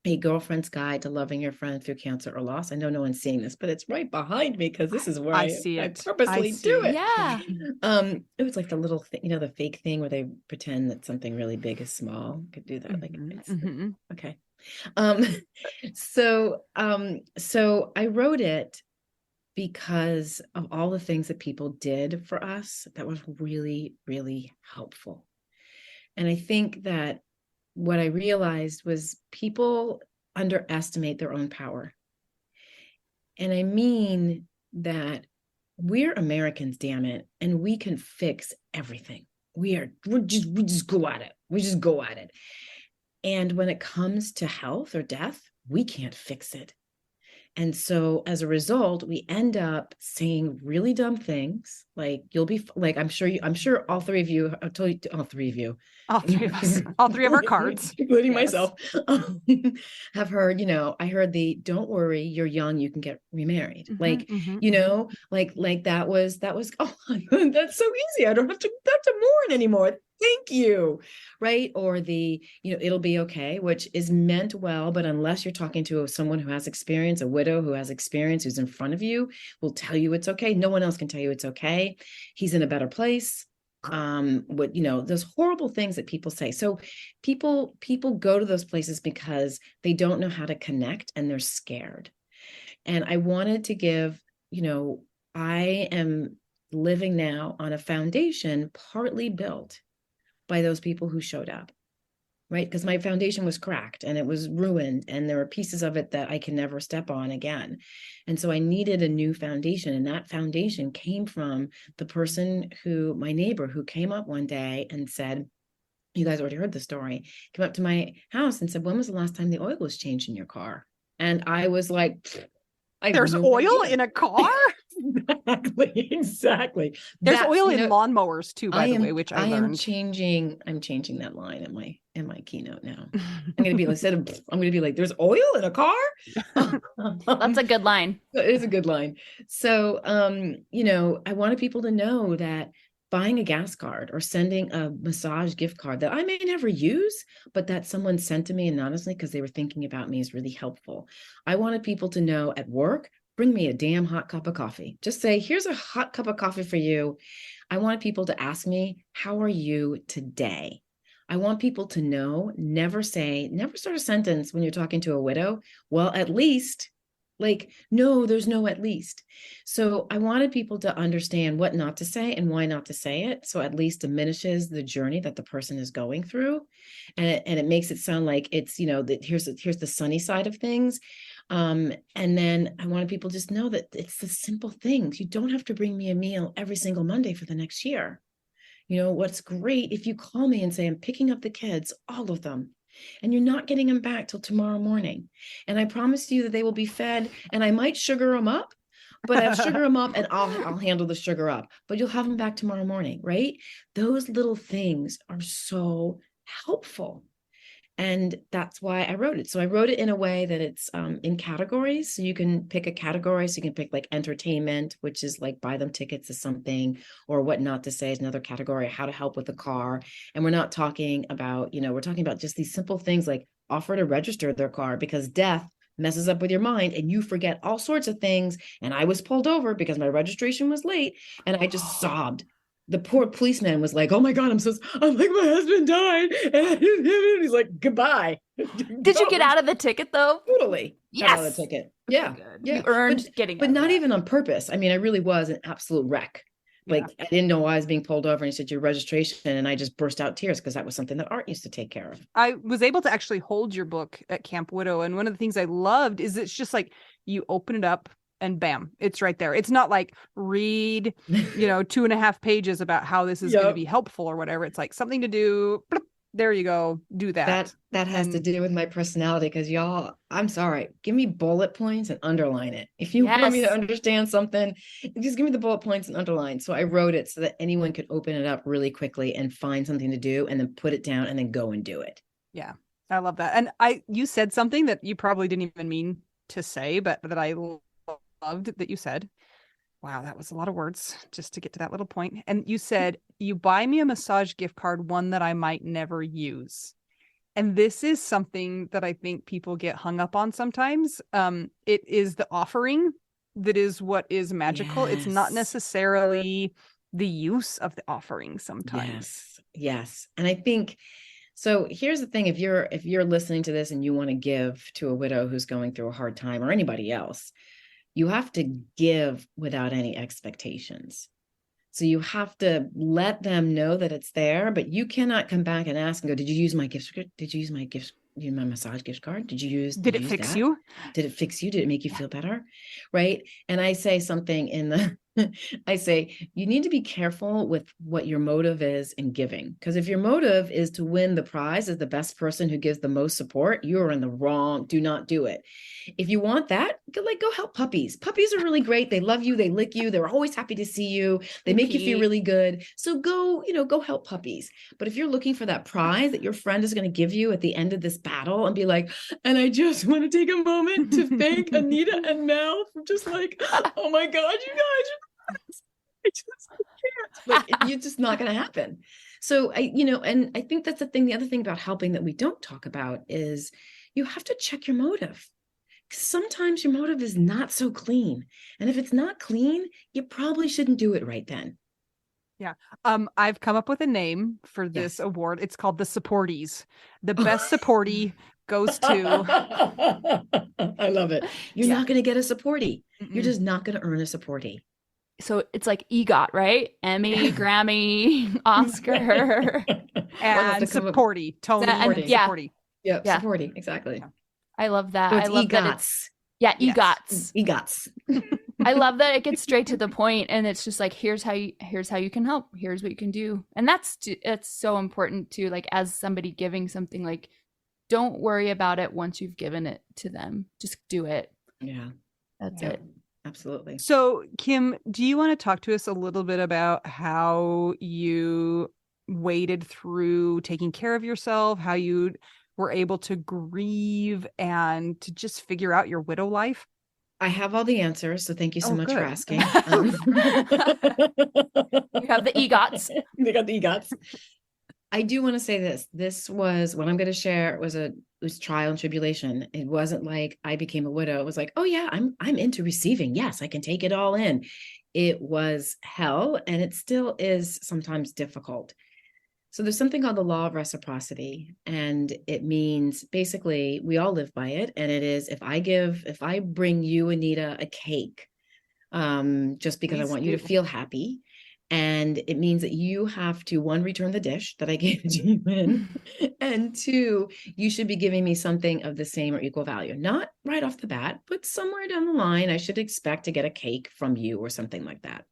A Girlfriend's Guide to Loving Your Friend Through Cancer or Loss. I know no one's seeing this, but it's right behind me because this is where I see it. I purposely do it. Yeah. It was like the little thing, the fake thing where they pretend that something really big is small. Could do that. Okay. So I wrote it because of all the things that people did for us that was really, really helpful. And I think that what I realized was people underestimate their own power. And I mean that we're Americans, damn it, and we can fix everything. We just go at it. We just go at it. And when it comes to health or death, we can't fix it. And so as a result, we end up saying really dumb things. Like you'll be like, I'm sure all three of you, I'll tell you, all three of you, all three of us, all three of our cards, including myself, have heard, I heard the, don't worry, you're young, you can get remarried. Like that was, oh, that's so easy. I don't have to mourn anymore. Thank you. Right. Or the, it'll be okay, which is meant well, but unless you're talking to someone who has experience, a widow who has experience, who's in front of you, will tell you it's okay. No one else can tell you it's okay. He's in a better place. Those horrible things that people say. So people go to those places because they don't know how to connect and they're scared. And I wanted to give, I am living now on a foundation partly built by those people who showed up, right? Because my foundation was cracked and it was ruined and there were pieces of it that I can never step on again. And so I needed a new foundation. And that foundation came from the person my neighbor who came up one day and said, you guys already heard the story, came up to my house and said, when was the last time the oil was changed in your car? And I was like, there's oil in a car? Exactly. There's oil in lawnmowers too, by the way, which I learned. I'm changing that line in my keynote now. I'm going to be like, there's oil in a car? That's a good line. It is a good line. So, I wanted people to know that buying a gas card or sending a massage gift card that I may never use, but that someone sent to me anonymously because they were thinking about me is really helpful. I wanted people to know at work, bring me a damn hot cup of coffee. Just say, here's a hot cup of coffee for you. I wanted people to ask me, how are you today? I want people to know, never start a sentence when you're talking to a widow. Well, at least, no, there's no at least. So I wanted people to understand what not to say and why not to say it. So at least diminishes the journey that the person is going through. And it makes it sound like it's, here's the sunny side of things. And then I wanted people to just know that it's the simple things. You don't have to bring me a meal every single Monday for the next year. What's great if you call me and say, I'm picking up the kids, all of them, and you're not getting them back till tomorrow morning. And I promise you that they will be fed, and I might sugar them up, but I'll sugar them up and I'll handle the sugar up, but you'll have them back tomorrow morning, right? Those little things are so helpful. And that's why I wrote it. So I wrote it in a way that it's in categories. So you can pick a category. So you can pick like entertainment, which is like buy them tickets to something, or what not to say is another category, how to help with the car. And we're not talking about, we're talking about just these simple things like offer to register their car, because death messes up with your mind and you forget all sorts of things. And I was pulled over because my registration was late and I just sobbed. The poor policeman was like, oh my God, I'm like, my husband died. And he's like, goodbye. Did you get out of the ticket though? Totally. Yes. Got out of the ticket. Yeah. You earned getting but not even on purpose. I mean, I really was an absolute wreck. Like I didn't know why I was being pulled over, and he said your registration, and I just burst out tears because that was something that Art used to take care of. I was able to actually hold your book at Camp Widow, and one of the things I loved is it's just like you open it up and bam, it's right there. It's not like read, 2.5 pages about how this is going to be helpful or whatever. It's like something to do. Bloop, there you go. Do that. That has to do with my personality, because y'all, I'm sorry, give me bullet points and underline it. If you want me to understand something, just give me the bullet points and underline. So I wrote it so that anyone could open it up really quickly and find something to do, and then put it down and then go and do it. Yeah, I love that. And you said something that you probably didn't even mean to say, but that I loved that you said. Wow, that was a lot of words just to get to that little point. And you said, you buy me a massage gift card, one that I might never use. And this is something that I think people get hung up on sometimes. It is the offering that is what is magical. Yes. It's not necessarily the use of the offering sometimes. Yes. And I think, so here's the thing, if you're listening to this and you want to give to a widow who's going through a hard time, or anybody else, you have to give without any expectations. So you have to let them know that it's there, but you cannot come back and ask and go, did you use my gift? Did you use my gift? My massage gift card? Did it fix you? Did it fix you? Did it make you feel better? Right. And I say something I say, you need to be careful with what your motive is in giving. Because if your motive is to win the prize as the best person who gives the most support, you're in the wrong. Do not do it. If you want that, go help puppies. Puppies are really great. They love you. They lick you. They're always happy to see you. They make you feel really good. So go help puppies. But if you're looking for that prize that your friend is going to give you at the end of this battle and be like, and I just want to take a moment to thank Anita and Mel for just like, oh my God, you guys, I just can't. But it's just not going to happen. So and I think that's the thing. The other thing about helping that we don't talk about is you have to check your motive. Sometimes your motive is not so clean. And if it's not clean, you probably shouldn't do it right then. Yeah. I've come up with a name for this award. It's called the Supporties. The best supportee goes to. I love it. You're not going to get a supportee. Mm-mm. You're just not going to earn a supportee. So it's like EGOT, right? Emmy, Grammy, Oscar, and supportee. Tony, supportee. Yeah, supportee. Exactly. Yeah. I love that. So I love EGOTs. That it's EGOTs. EGOTs. I love that it gets straight to the point, and it's just like, here's how you can help. Here's what you can do, and it's so important too. Like, as somebody giving something, like, don't worry about it once you've given it to them. Just do it. Yeah, that's it. Absolutely. So, Kim, do you want to talk to us a little bit about how you waded through taking care of yourself, how you were able to grieve and to just figure out your widow life? I have all the answers, so thank you so much for asking. You have the EGOTs. They got the EGOTs. I do want to say this. This was what I'm going to share. It was trial and tribulation. It wasn't like I became a widow. It was like, oh yeah, I'm into receiving. Yes, I can take it all in. It was hell, and it still is sometimes difficult. So there's something called the law of reciprocity, and it means basically we all live by it. And it is, if I bring you, Anita, a cake, just because I want you to feel happy. And it means that you have to, 1, return the dish that I gave to you in, and 2, you should be giving me something of the same or equal value. Not right off the bat, but somewhere down the line, I should expect to get a cake from you or something like that.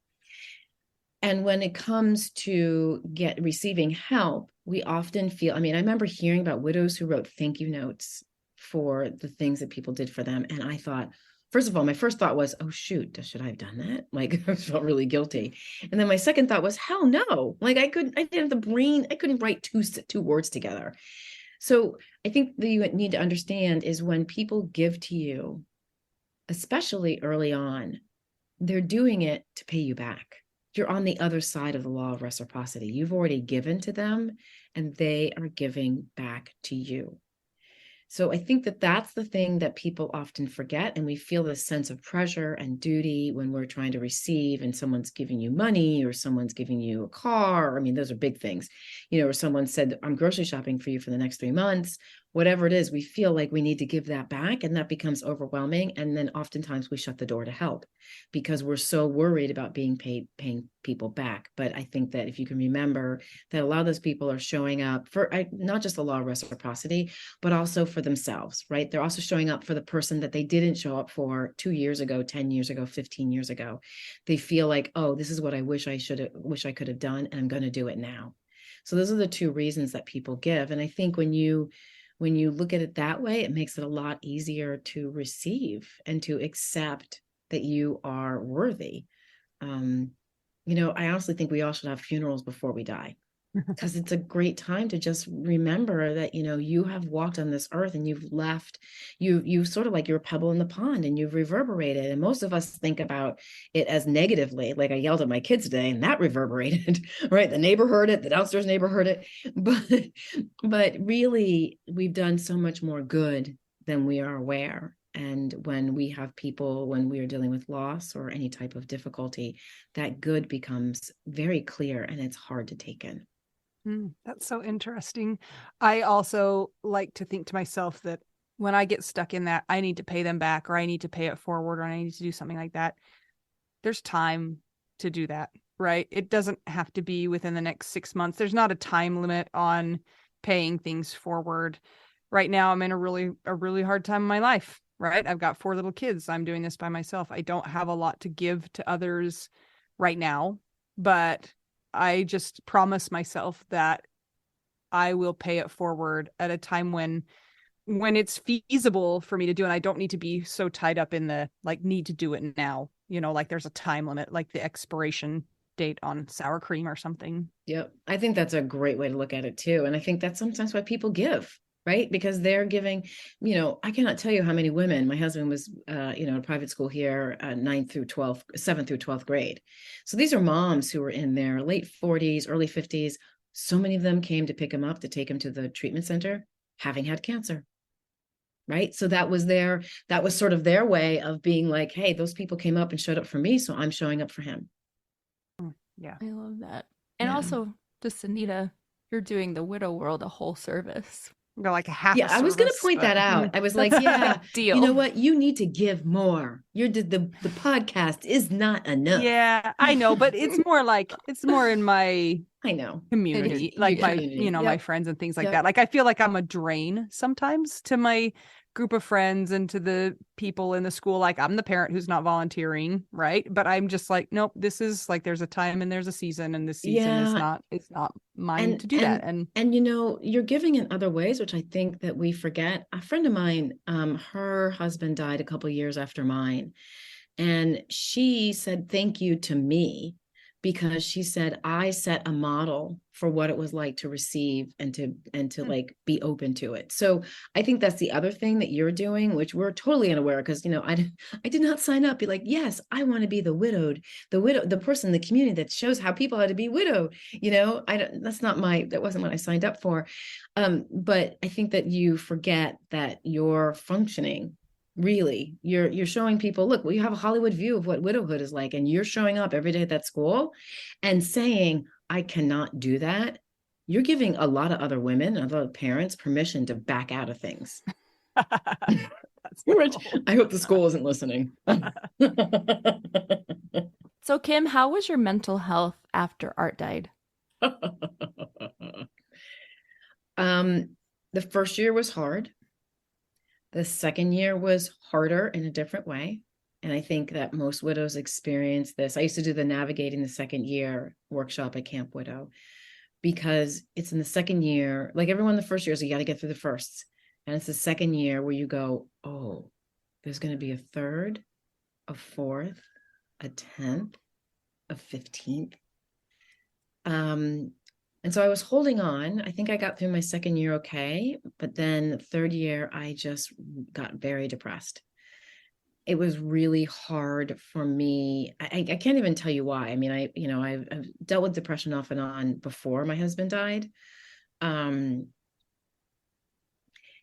And when it comes to receiving help, we often feel, I remember hearing about widows who wrote thank you notes for the things that people did for them. And I thought, first of all, my first thought was, oh, shoot, should I have done that? Like, I felt really guilty. And then my second thought was, hell no. Like, I didn't have the brain. I couldn't write two words together. So I think that you need to understand is when people give to you, especially early on, they're doing it to pay you back. You're on the other side of the law of reciprocity. You've already given to them, and they are giving back to you. So I think that that's the thing that people often forget. And we feel this sense of pressure and duty when we're trying to receive, and someone's giving you money or someone's giving you a car. Those are big things, or someone said, I'm grocery shopping for you for the next 3 months, whatever it is, we feel like we need to give that back, and that becomes overwhelming. And then oftentimes we shut the door to help because we're so worried about paying people back. But I think that if you can remember that a lot of those people are showing up for not just the law of reciprocity, but also for themselves, right? They're also showing up for the person that they didn't show up for 2 years ago, 10 years ago, 15 years ago. They feel like, oh, this is what I wish I could have done, and I'm going to do it now. So those are the two reasons that people give. And I think when you look at it that way, it makes it a lot easier to receive and to accept that you are worthy. I honestly think we all should have funerals before we die, because it's a great time to just remember that, you have walked on this earth and you've left, you sort of like you're a pebble in the pond and you've reverberated. And most of us think about it as negatively, like I yelled at my kids today and that reverberated, right? The neighbor heard it, the downstairs neighbor heard it, but really we've done so much more good than we are aware. And when we have people, when we are dealing with loss or any type of difficulty, that good becomes very clear and it's hard to take in. That's so interesting. I also like to think to myself that when I get stuck in that, I need to pay them back, or I need to pay it forward, or I need to do something like that. There's time to do that, right? It doesn't have to be within the next 6 months. There's not a time limit on paying things forward. Right now, I'm in a really hard time in my life, right? I've got 4 little kids. I'm doing this by myself. I don't have a lot to give to others right now, but I just promise myself that I will pay it forward at a time when it's feasible for me to do. And I don't need to be so tied up in the need to do it now, like there's a time limit, like the expiration date on sour cream or something. Yep. I think that's a great way to look at it too. And I think that's sometimes why people give, right? Because they're giving, I cannot tell you how many women. My husband was, in a private school here, 7th through 12th grade. So these are moms who were in their late 40s, early 50s. So many of them came to pick him up to take him to the treatment center, having had cancer. Right. So that was sort of their way of being like, hey, those people came up and showed up for me, so I'm showing up for him. Yeah. I love that. And also, just Anita, you're doing the Widow World a whole service. Like a half. Yeah, I was going to point that out. I was like, yeah, deal. You know what? You need to give more. The podcast is not enough. Yeah, I know, but it's more in my community, like my, my friends and things like that. Like, I feel like I'm a drain sometimes to my group of friends and to the people in the school. Like, I'm the parent who's not volunteering, right? But I'm just like, nope, this is like, there's a time and there's a season, and this season is not mine to do that. And you're giving in other ways, which I think that we forget. A friend of mine, her husband died a couple of years after mine, and she said thank you to me, because she said I set a model for what it was like to receive and to like be open to it. So I think that's the other thing that you're doing, which we're totally unaware, because I did not sign up be like, yes, I want to be the person in the community that shows how people how to be widowed. That wasn't what I signed up for. But I think that you forget that you're functioning. Really, you're showing people, look, we have a Hollywood view of what widowhood is like, and you're showing up every day at that school and saying, I cannot do that. You're giving a lot of other women, other parents, permission to back out of things. Which I hope the school isn't listening. So, Kim, how was your mental health after Art died? The first year was hard. The second year was harder in a different way. And I think that most widows experience this. I used to do the Navigating the Second Year workshop at Camp Widow, because it's in the second year, like everyone the first year, so you got to get through the first. And it's the second year where you go, oh, there's going to be a third, a fourth, a 10th, a 15th. And so I was holding on. I think I got through my second year okay, but then the third year, I just got very depressed. It was really hard for me. I can't even tell you why. I mean, I've dealt with depression off and on before my husband died.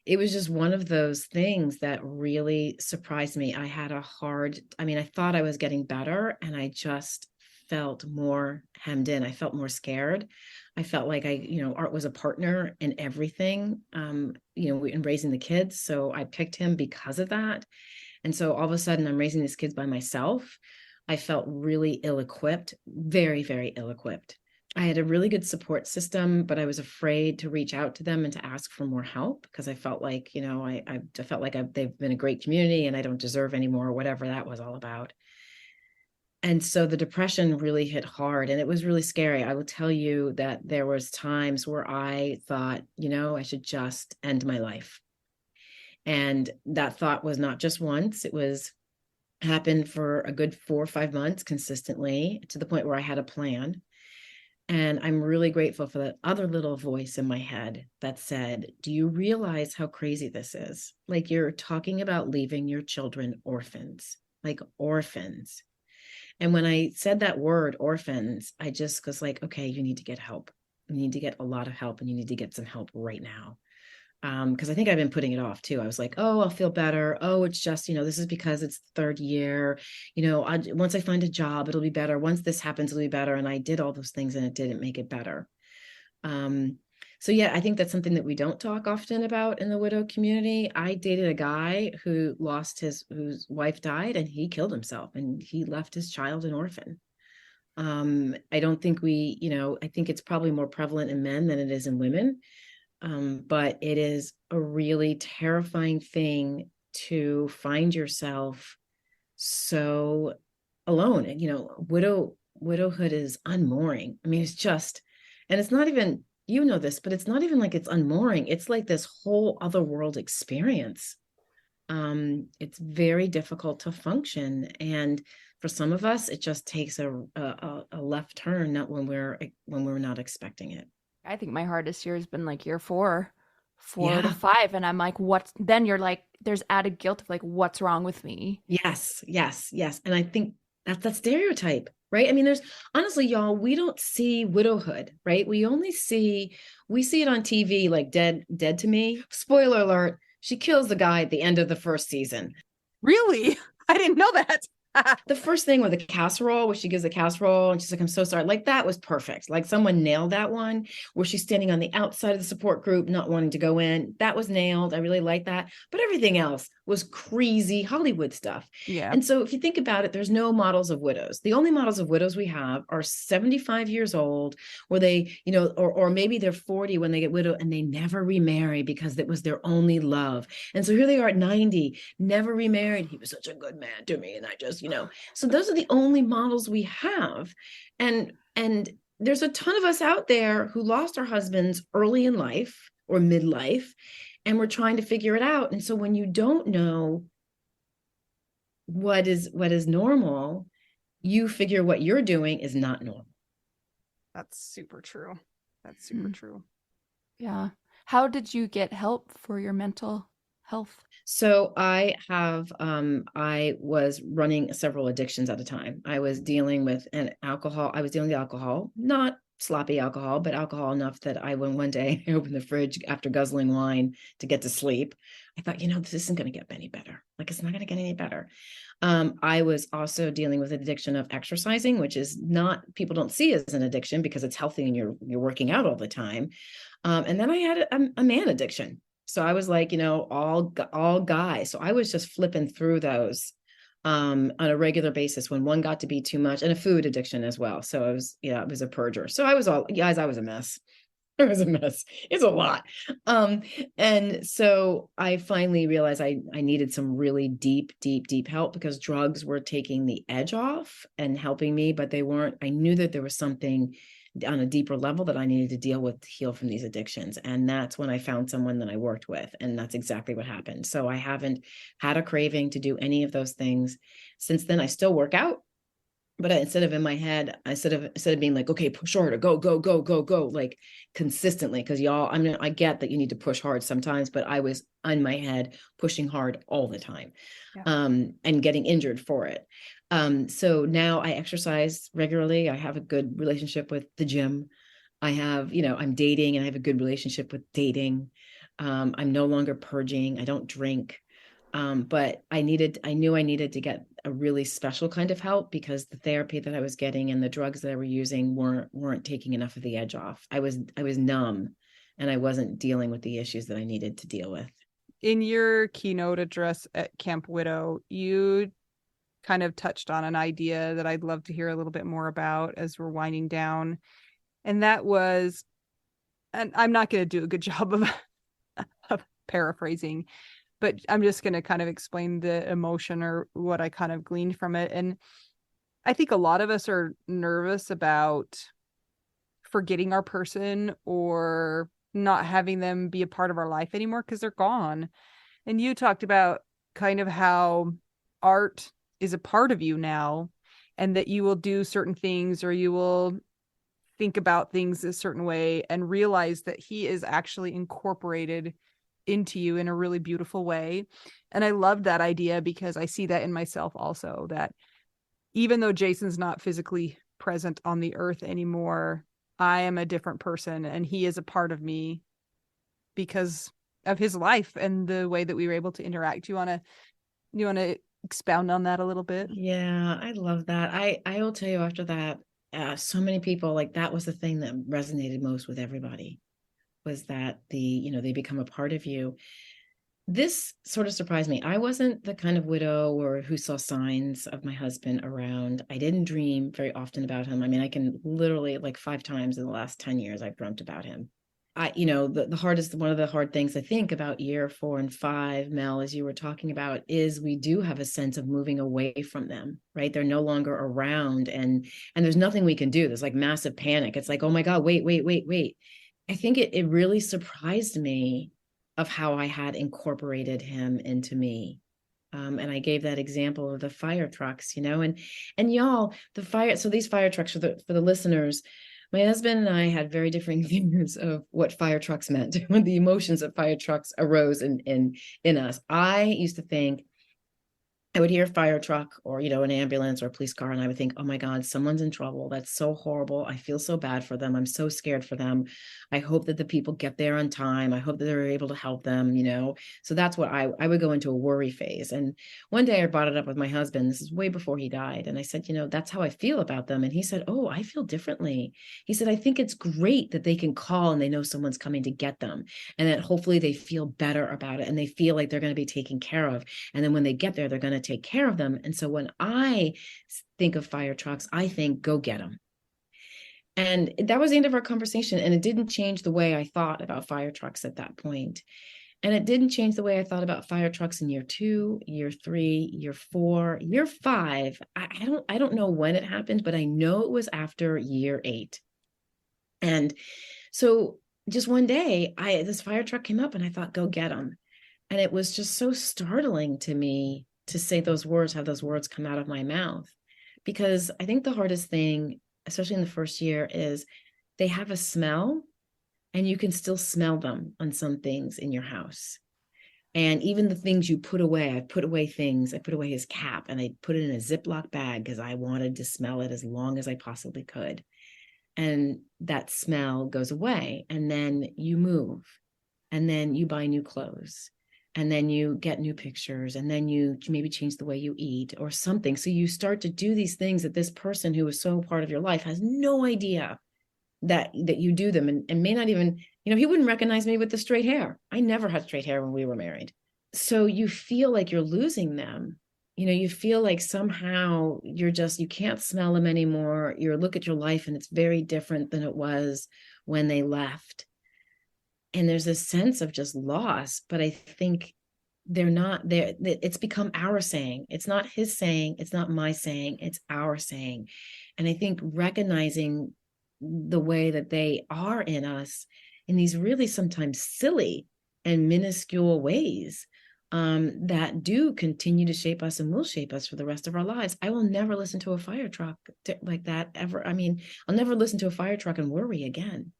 It was just one of those things that really surprised me. I thought I was getting better, and I just felt more hemmed in. I felt more scared. I felt like Art was a partner in everything, in raising the kids. So I picked him because of that. And so all of a sudden I'm raising these kids by myself. I felt really ill-equipped, very, very ill-equipped. I had a really good support system, but I was afraid to reach out to them and to ask for more help because I felt like, I felt like they've been a great community and I don't deserve any more, whatever that was all about. And so the depression really hit hard and it was really scary. I will tell you that there was times where I thought, I should just end my life. And that thought was not just once, it was happened for a good 4 or 5 months consistently to the point where I had a plan. And I'm really grateful for that other little voice in my head that said, do you realize how crazy this is? Like, you're talking about leaving your children orphans, like orphans. And when I said that word, orphans, I just was like, okay, you need to get help. You need to get a lot of help and you need to get some help right now. Because I think I've been putting it off too. I was like, oh, I'll feel better. Oh, it's just, this is because it's the third year. Once I find a job, it'll be better. Once this happens, it'll be better. And I did all those things and it didn't make it better. So yeah, I think that's something that we don't talk often about in the widow community. I dated a guy who whose wife died and he killed himself and he left his child an orphan. I don't think I think it's probably more prevalent in men than it is in women. But it is a really terrifying thing to find yourself so alone. And, widowhood is unmooring. I mean, it's just, and it's not even, this, but it's not even like it's unmooring. It's like this whole other world experience. It's very difficult to function. And for some of us, it just takes a left turn, not when we're not expecting it. I think my hardest year has been like year 4 Yeah. to 5. And I'm like, then you're like, there's added guilt of like, what's wrong with me? Yes. And I think that's that stereotype, right? I mean, honestly, y'all, we don't see widowhood, right? We see it on TV, like Dead to Me. Spoiler alert, she kills the guy at the end of the first season. Really? I didn't know that. The first thing with the casserole, where she gives the casserole and she's like, I'm so sorry. Like, that was perfect. Like, someone nailed that one, where she's standing on the outside of the support group, not wanting to go in. That was nailed. I really like that. But everything else was crazy Hollywood stuff. Yeah. And so if you think about it, there's no models of widows. The only models of widows we have are 75 years old, where they, or maybe they're 40 when they get widowed and they never remarry because it was their only love. And so here they are at 90, never remarried. He was such a good man to me. And I just, so those are the only models we have. And there's a ton of us out there who lost our husbands early in life or midlife, and we're trying to figure it out. And so when you don't know what is normal, you figure what you're doing is not normal. That's super true. That's super true. Yeah. How did you get help for your mental health? So I was running several addictions at a time. I was dealing with alcohol, not sloppy alcohol, but alcohol enough that when one day I opened the fridge after guzzling wine to get to sleep, I thought, this isn't going to get any better. Like, it's not going to get any better. I was also dealing with addiction of exercising, which is people don't see as an addiction because it's healthy and you're working out all the time. And then I had a man addiction. So I was like, all guys. So I was just flipping through those on a regular basis when one got to be too much, and a food addiction as well. So it was a purger. So I was a mess. It was a mess. It's a lot. And so I finally realized I needed some really deep help, because drugs were taking the edge off and helping me, but they weren't. I knew that there was something on a deeper level that I needed to deal with to heal from these addictions. And that's when I found someone that I worked with. And that's exactly what happened. So I haven't had a craving to do any of those things since then. I still work out, but instead of in my head, instead of being like, okay, push harder, go, like consistently. Cause y'all, I get that you need to push hard sometimes, but I was in my head pushing hard all the time, and getting injured for it. So now I exercise regularly. I have a good relationship with the gym. I have, I'm dating and I have a good relationship with dating. I'm no longer purging. I don't drink. But I knew I needed to get a really special kind of help because the therapy that I was getting and the drugs that I were using weren't taking enough of the edge off. I was numb, and I wasn't dealing with the issues that I needed to deal with. In your keynote address at Camp Widow, you kind of touched on an idea that I'd love to hear a little bit more about as we're winding down. And that was, and I'm not going to do a good job of paraphrasing, but I'm just going to kind of explain the emotion or what I kind of gleaned from it. And I think a lot of us are nervous about forgetting our person or not having them be a part of our life anymore because they're gone. And you talked about kind of how art is a part of you now, and that you will do certain things or you will think about things a certain way and realize that he is actually incorporated into you in a really beautiful way. And I love that idea because I see that in myself also, that even though Jason's not physically present on the earth anymore, I am a different person and he is a part of me because of his life and the way that we were able to interact. You want to expound on that a little bit? Yeah, I love that. I will tell you after that, so many people, like, that was the thing that resonated most with everybody, was that they become a part of you. This sort of surprised me. I wasn't the kind of widow or who saw signs of my husband around. I didn't dream very often about him. I mean, I can literally, like, 5 times in the last 10 years, I've dreamt about him. One of the hard things I think about year 4 and 5, Mel, as you were talking about, is we do have a sense of moving away from them, right? They're no longer around, and there's nothing we can do. There's like massive panic. It's like, oh my God, wait. I think it really surprised me of how I had incorporated him into me. And I gave that example of the fire trucks, and y'all, so these fire trucks, for the listeners, my husband and I had very different views of what fire trucks meant when the emotions of fire trucks arose in us. I used to think, I would hear a fire truck or, an ambulance or a police car, and I would think, oh my God, someone's in trouble. That's so horrible. I feel so bad for them. I'm so scared for them. I hope that the people get there on time. I hope that they're able to help them, So that's what I would go into a worry phase. And one day I brought it up with my husband. This is way before he died. And I said, that's how I feel about them. And he said, oh, I feel differently. He said, I think it's great that they can call and they know someone's coming to get them, and that hopefully they feel better about it and they feel like they're going to be taken care of. And then when they get there, they're going to take care of them. And so when I think of fire trucks, I think, go get them. And that was the end of our conversation. And it didn't change the way I thought about fire trucks at that point. And it didn't change the way I thought about fire trucks in year 2, year 3, year 4, year 5. I don't know when it happened, but I know it was after year 8. And so just one day, this fire truck came up and I thought, go get them. And it was just so startling to me to say those words, have those words come out of my mouth. Because I think the hardest thing, especially in the first year, is they have a smell and you can still smell them on some things in your house. And even the things you put away, I put away things. I put away his cap and I put it in a Ziploc bag because I wanted to smell it as long as I possibly could. And that smell goes away. And then you move. And then you buy new clothes. And then you get new pictures, and then you maybe change the way you eat or something. So you start to do these things that this person who is so part of your life has no idea that you do them, and may not even, he wouldn't recognize me with the straight hair. I never had straight hair when we were married. So you feel like you're losing them. You feel like somehow you can't smell them anymore. You look at your life and it's very different than it was when they left. And there's a sense of just loss, but I think they're not there. It's become our saying. It's not his saying. It's not my saying. It's our saying. And I think recognizing the way that they are in us in these really sometimes silly and minuscule ways that do continue to shape us and will shape us for the rest of our lives. I will never listen to a fire truck like that ever. I mean, I'll never listen to a fire truck and worry again.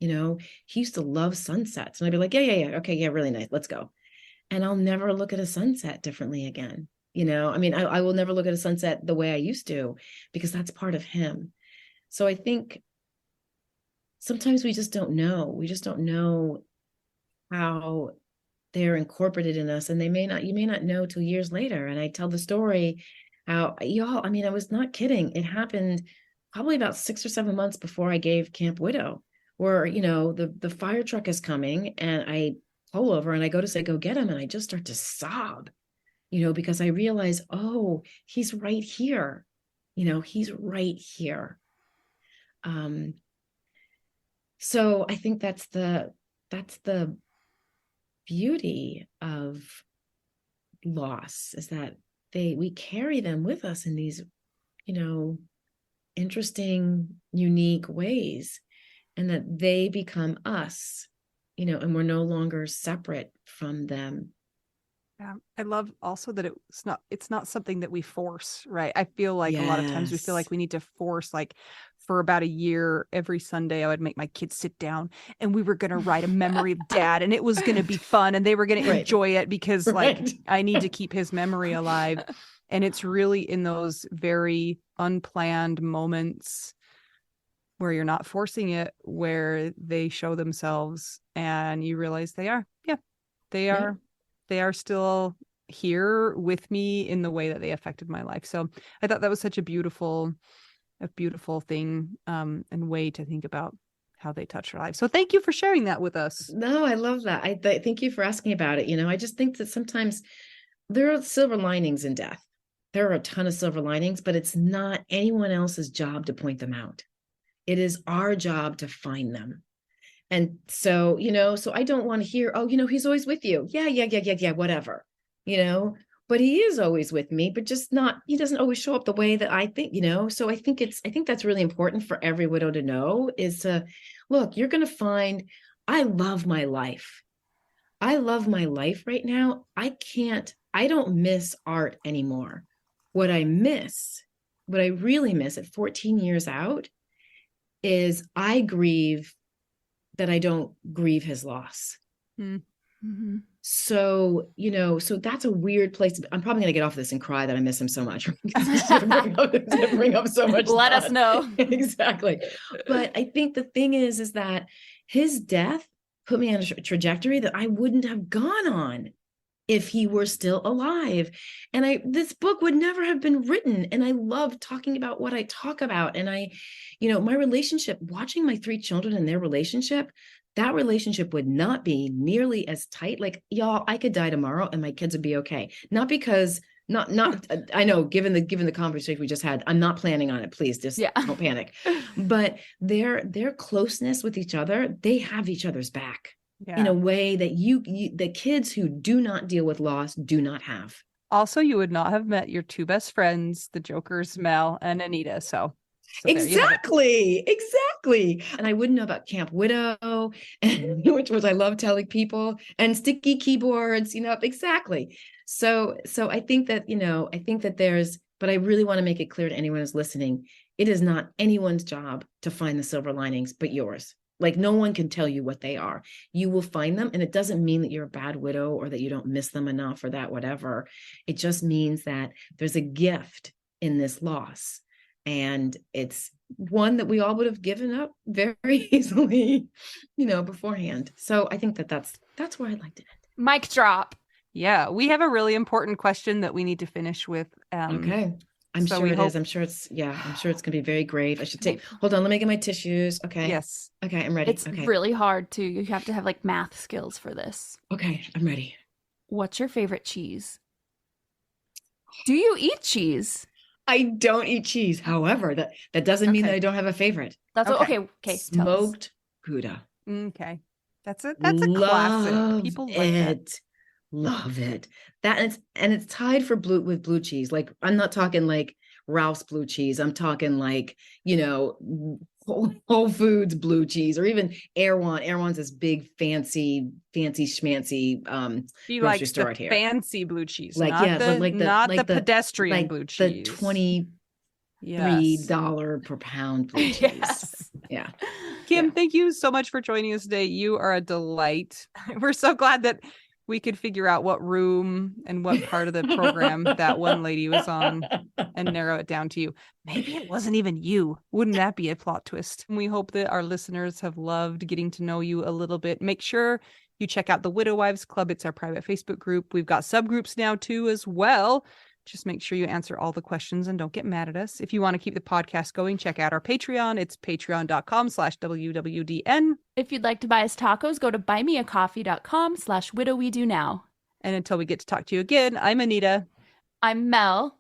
He used to love sunsets. And I'd be like, yeah. Okay, yeah, really nice. Let's go. And I'll never look at a sunset differently again. I mean, I will never look at a sunset the way I used to, because that's part of him. So I think sometimes we just don't know. We just don't know how they're incorporated in us, and you may not know till years later. And I tell the story how, y'all, I mean, I was not kidding. It happened probably about 6 or 7 months before I gave Camp Widow, where, the fire truck is coming, and I pull over and I go to say, go get him. And I just start to sob, because I realize, oh, he's right here. He's right here. So I think that's the beauty of loss, is that we carry them with us in these, interesting, unique ways, and that they become us, and we're no longer separate from them. Yeah, I love also that it's not something that we force, right? I feel like a lot of times we feel like we need to force, like for about a year, every Sunday, I would make my kids sit down and we were going to write a memory of Dad, and it was going to be fun, and they were going to enjoy it because I need to keep his memory alive. And it's really in those very unplanned moments where you're not forcing it, where they show themselves and you realize they are still here with me in the way that they affected my life. So I thought that was such a beautiful thing, and way to think about how they touch our lives. So thank you for sharing that with us. No, I love that. Thank you for asking about it. I just think that sometimes there are silver linings in death. There are a ton of silver linings, but it's not anyone else's job to point them out. It is our job to find them. And so, so I don't want to hear, oh, he's always with you. Yeah, whatever, but he is always with me, but just he doesn't always show up the way that I think, so I think that's really important for every widow to know, is to look, you're going to find, I love my life. I love my life right now. I don't miss Art anymore. What I really miss at 14 years out is I grieve that I don't grieve his loss. Mm-hmm. So, so that's a weird place. I'm probably going to get off this and cry that I miss him so much. to bring up so much. Let us know. Exactly. But I think the thing is that his death put me on a trajectory that I wouldn't have gone on if he were still alive. And this book would never have been written. And I love talking about what I talk about. And my relationship, watching my 3 children and their relationship, that relationship would not be nearly as tight. Like, y'all, I could die tomorrow and my kids would be okay. Not because, I know, given the conversation we just had, I'm not planning on it. Please just don't panic. But their closeness with each other, they have each other's back. Yeah. In a way that the kids who do not deal with loss do not have. Also, you would not have met your 2 best friends, the Jokers, Mel and Anita. So exactly. And I wouldn't know about Camp Widow, which I love telling people, and sticky keyboards, exactly. So I think that but I really want to make it clear to anyone who's listening, it is not anyone's job to find the silver linings, but yours. Like, no one can tell you what they are. You will find them. And it doesn't mean that you're a bad widow or that you don't miss them enough or that whatever. It just means that there's a gift in this loss. And it's one that we all would have given up very easily, beforehand. So I think that's where I'd like to end. Mic drop. Yeah. We have a really important question that we need to finish with. Okay. I'm sure it is. I'm sure it's going to be very great. I should hold on. Let me get my tissues. Okay. Yes. Okay. I'm ready. It's really hard too. You have to have like math skills for this. Okay. I'm ready. What's your favorite cheese? Do you eat cheese? I don't eat cheese. However, that doesn't mean that I don't have a favorite. That's okay. Smoked Gouda. Okay. That's a classic. People like it. Love it. That and it's tied for with blue cheese. Like, I'm not talking like Ralph's blue cheese. I'm talking like, Whole Foods blue cheese, or even Erewhon. Erewhon's this big fancy schmancy grocery store out here. Fancy blue cheese, like not the pedestrian blue cheese. The $23 per pound blue cheese. Yes. Yeah. Kim, thank you so much for joining us today. You are a delight. We're so glad that we could figure out what room and what part of the program that one lady was on and narrow it down to you. Maybe it wasn't even you. Wouldn't that be a plot twist? We hope that our listeners have loved getting to know you a little bit. Make sure You check out the Widow Wives Club. It's our private Facebook group. We've got subgroups now too as well. Just make sure you answer all the questions and don't get mad at us. If you want to keep the podcast going, check out our Patreon. It's patreon.com/WWDN. If you'd like to buy us tacos, go to buymeacoffee.com/widowwedonoww. And until we get to talk to you again, I'm Anita. I'm Mel.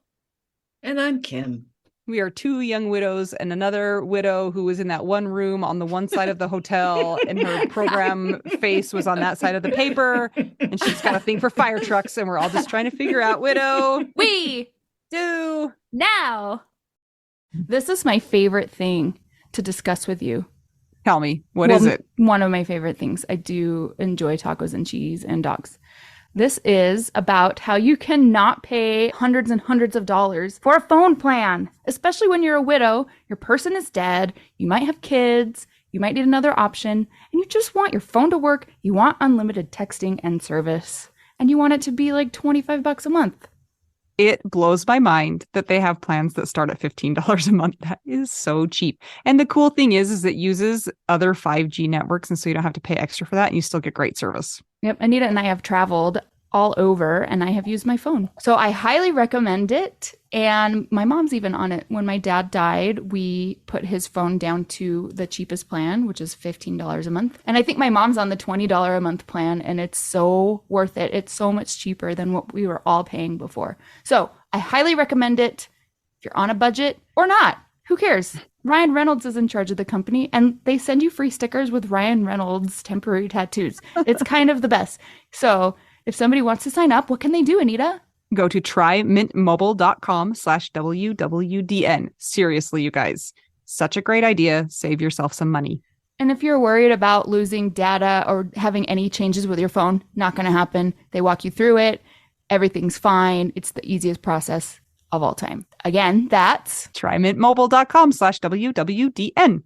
And I'm Kim. We are two young widows and another widow who was in that one room on the one side of the hotel, and her program face was on that side of the paper, and she's got a thing for fire trucks, and we're all just trying to figure out, widow, We do now. This is my favorite thing to discuss with you. Tell me, what is it? One of my favorite things. I do enjoy tacos and cheese and dogs. This is about how you cannot pay hundreds and hundreds of dollars for a phone plan, especially when you're a widow, your person is dead, you might have kids, you might need another option, and you just want your phone to work, you want unlimited texting and service, and you want it to be like $25 a month. It blows my mind that they have plans that start at $15 a month. That is so cheap. And the cool thing is it uses other 5G networks, and so you don't have to pay extra for that, and you still get great service. Yep, Anita and I have traveled all over, and I have used my phone. So I highly recommend it. And my mom's even on it. When my dad died, we put his phone down to the cheapest plan, which is $15 a month. And I think my mom's on the $20 a month plan, and it's so worth it. It's so much cheaper than what we were all paying before. So I highly recommend it if you're on a budget or not. Who cares? Ryan Reynolds is in charge of the company, and they send you free stickers with Ryan Reynolds temporary tattoos. It's kind of the best. So if somebody wants to sign up, what can they do, Anita? Go to trymintmobile.com/WWDN. Seriously, you guys, such a great idea. Save yourself some money. And if you're worried about losing data or having any changes with your phone, not going to happen. They walk you through it. Everything's fine. It's the easiest process of all time. Again, that's trymintmobile.com/WWDN.